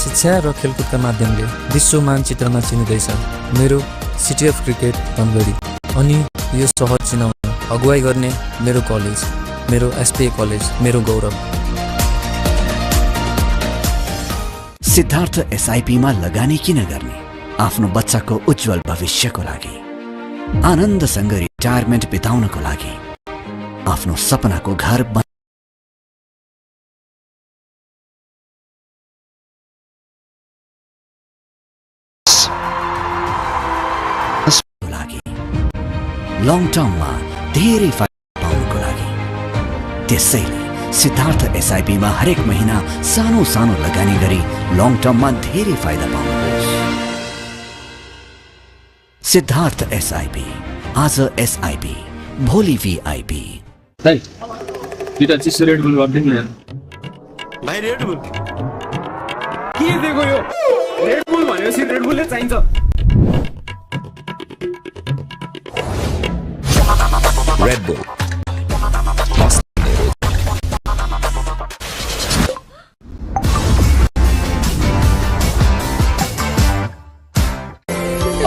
शिक्षा र खेलकुदका माध्यमले विश्व मानचित्रमा चिनिँदैछ मेरो सिटी अफ क्रिकेट धनगढी अनि यो सहर चिनाउन अगुवाई गर्ने मेरो कलेज मेरो एसपीए कलेज मेरो गौरव सिद्धार्थ एसआईपी मा लगानी किन गर्ने? आफ्नो बच्चाको उज्जवल भविष्यको लागि, आनन्दसँग रिटायरमेन्ट बिताउनको लागि, आफ्नो सपनाको घर लङ टर्ममा धेरै फाइदा पाउनको लागि। त्यसैले सिद्धार्थ एसआईपी मा हरेक महिना सानो सानो लगानी गरी लङ टर्ममा धेरै फाइदा पाउनुहोस्। सिद्धार्थ एसआईपी, आज एसआईपी, भोलि वीआईपी। भाइ दुईटा चिसो रेड बुल गर्दिनु न। भाइ रेड बुल के दिएको यो? रेड बुल भनेपछि रेड बुलले चाहिन्छ। Red Bull.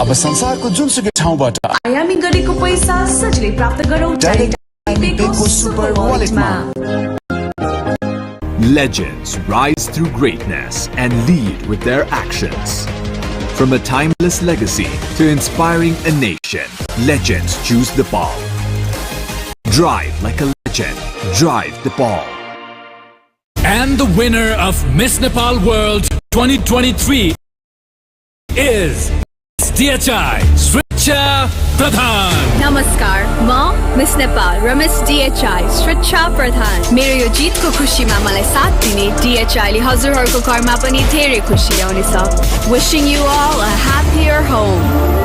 अब संसारको जुनसुकै ठाउँबाट आयामी गरेको पैसा सजिलै प्राप्त गरौँ डाइरेक्ट सुपर वालेटमा। Legends rise through greatness and lead with their actions. From a timeless legacy to inspiring a nation, legends choose the ball. Drive like a legend. Drive the ball. And the winner of Miss Nepal World 2023 is DHI Sricha Pradhan. नमस्कार, म miss Nepal र miss DHI सृक्षा प्रधान। मेरो यो जितको खुसीमा मलाई साथ दिने DHI ले हजुरहरूको घरमा पनि धेरै खुसी ल्याउनेछ। Wishing you all a happier home.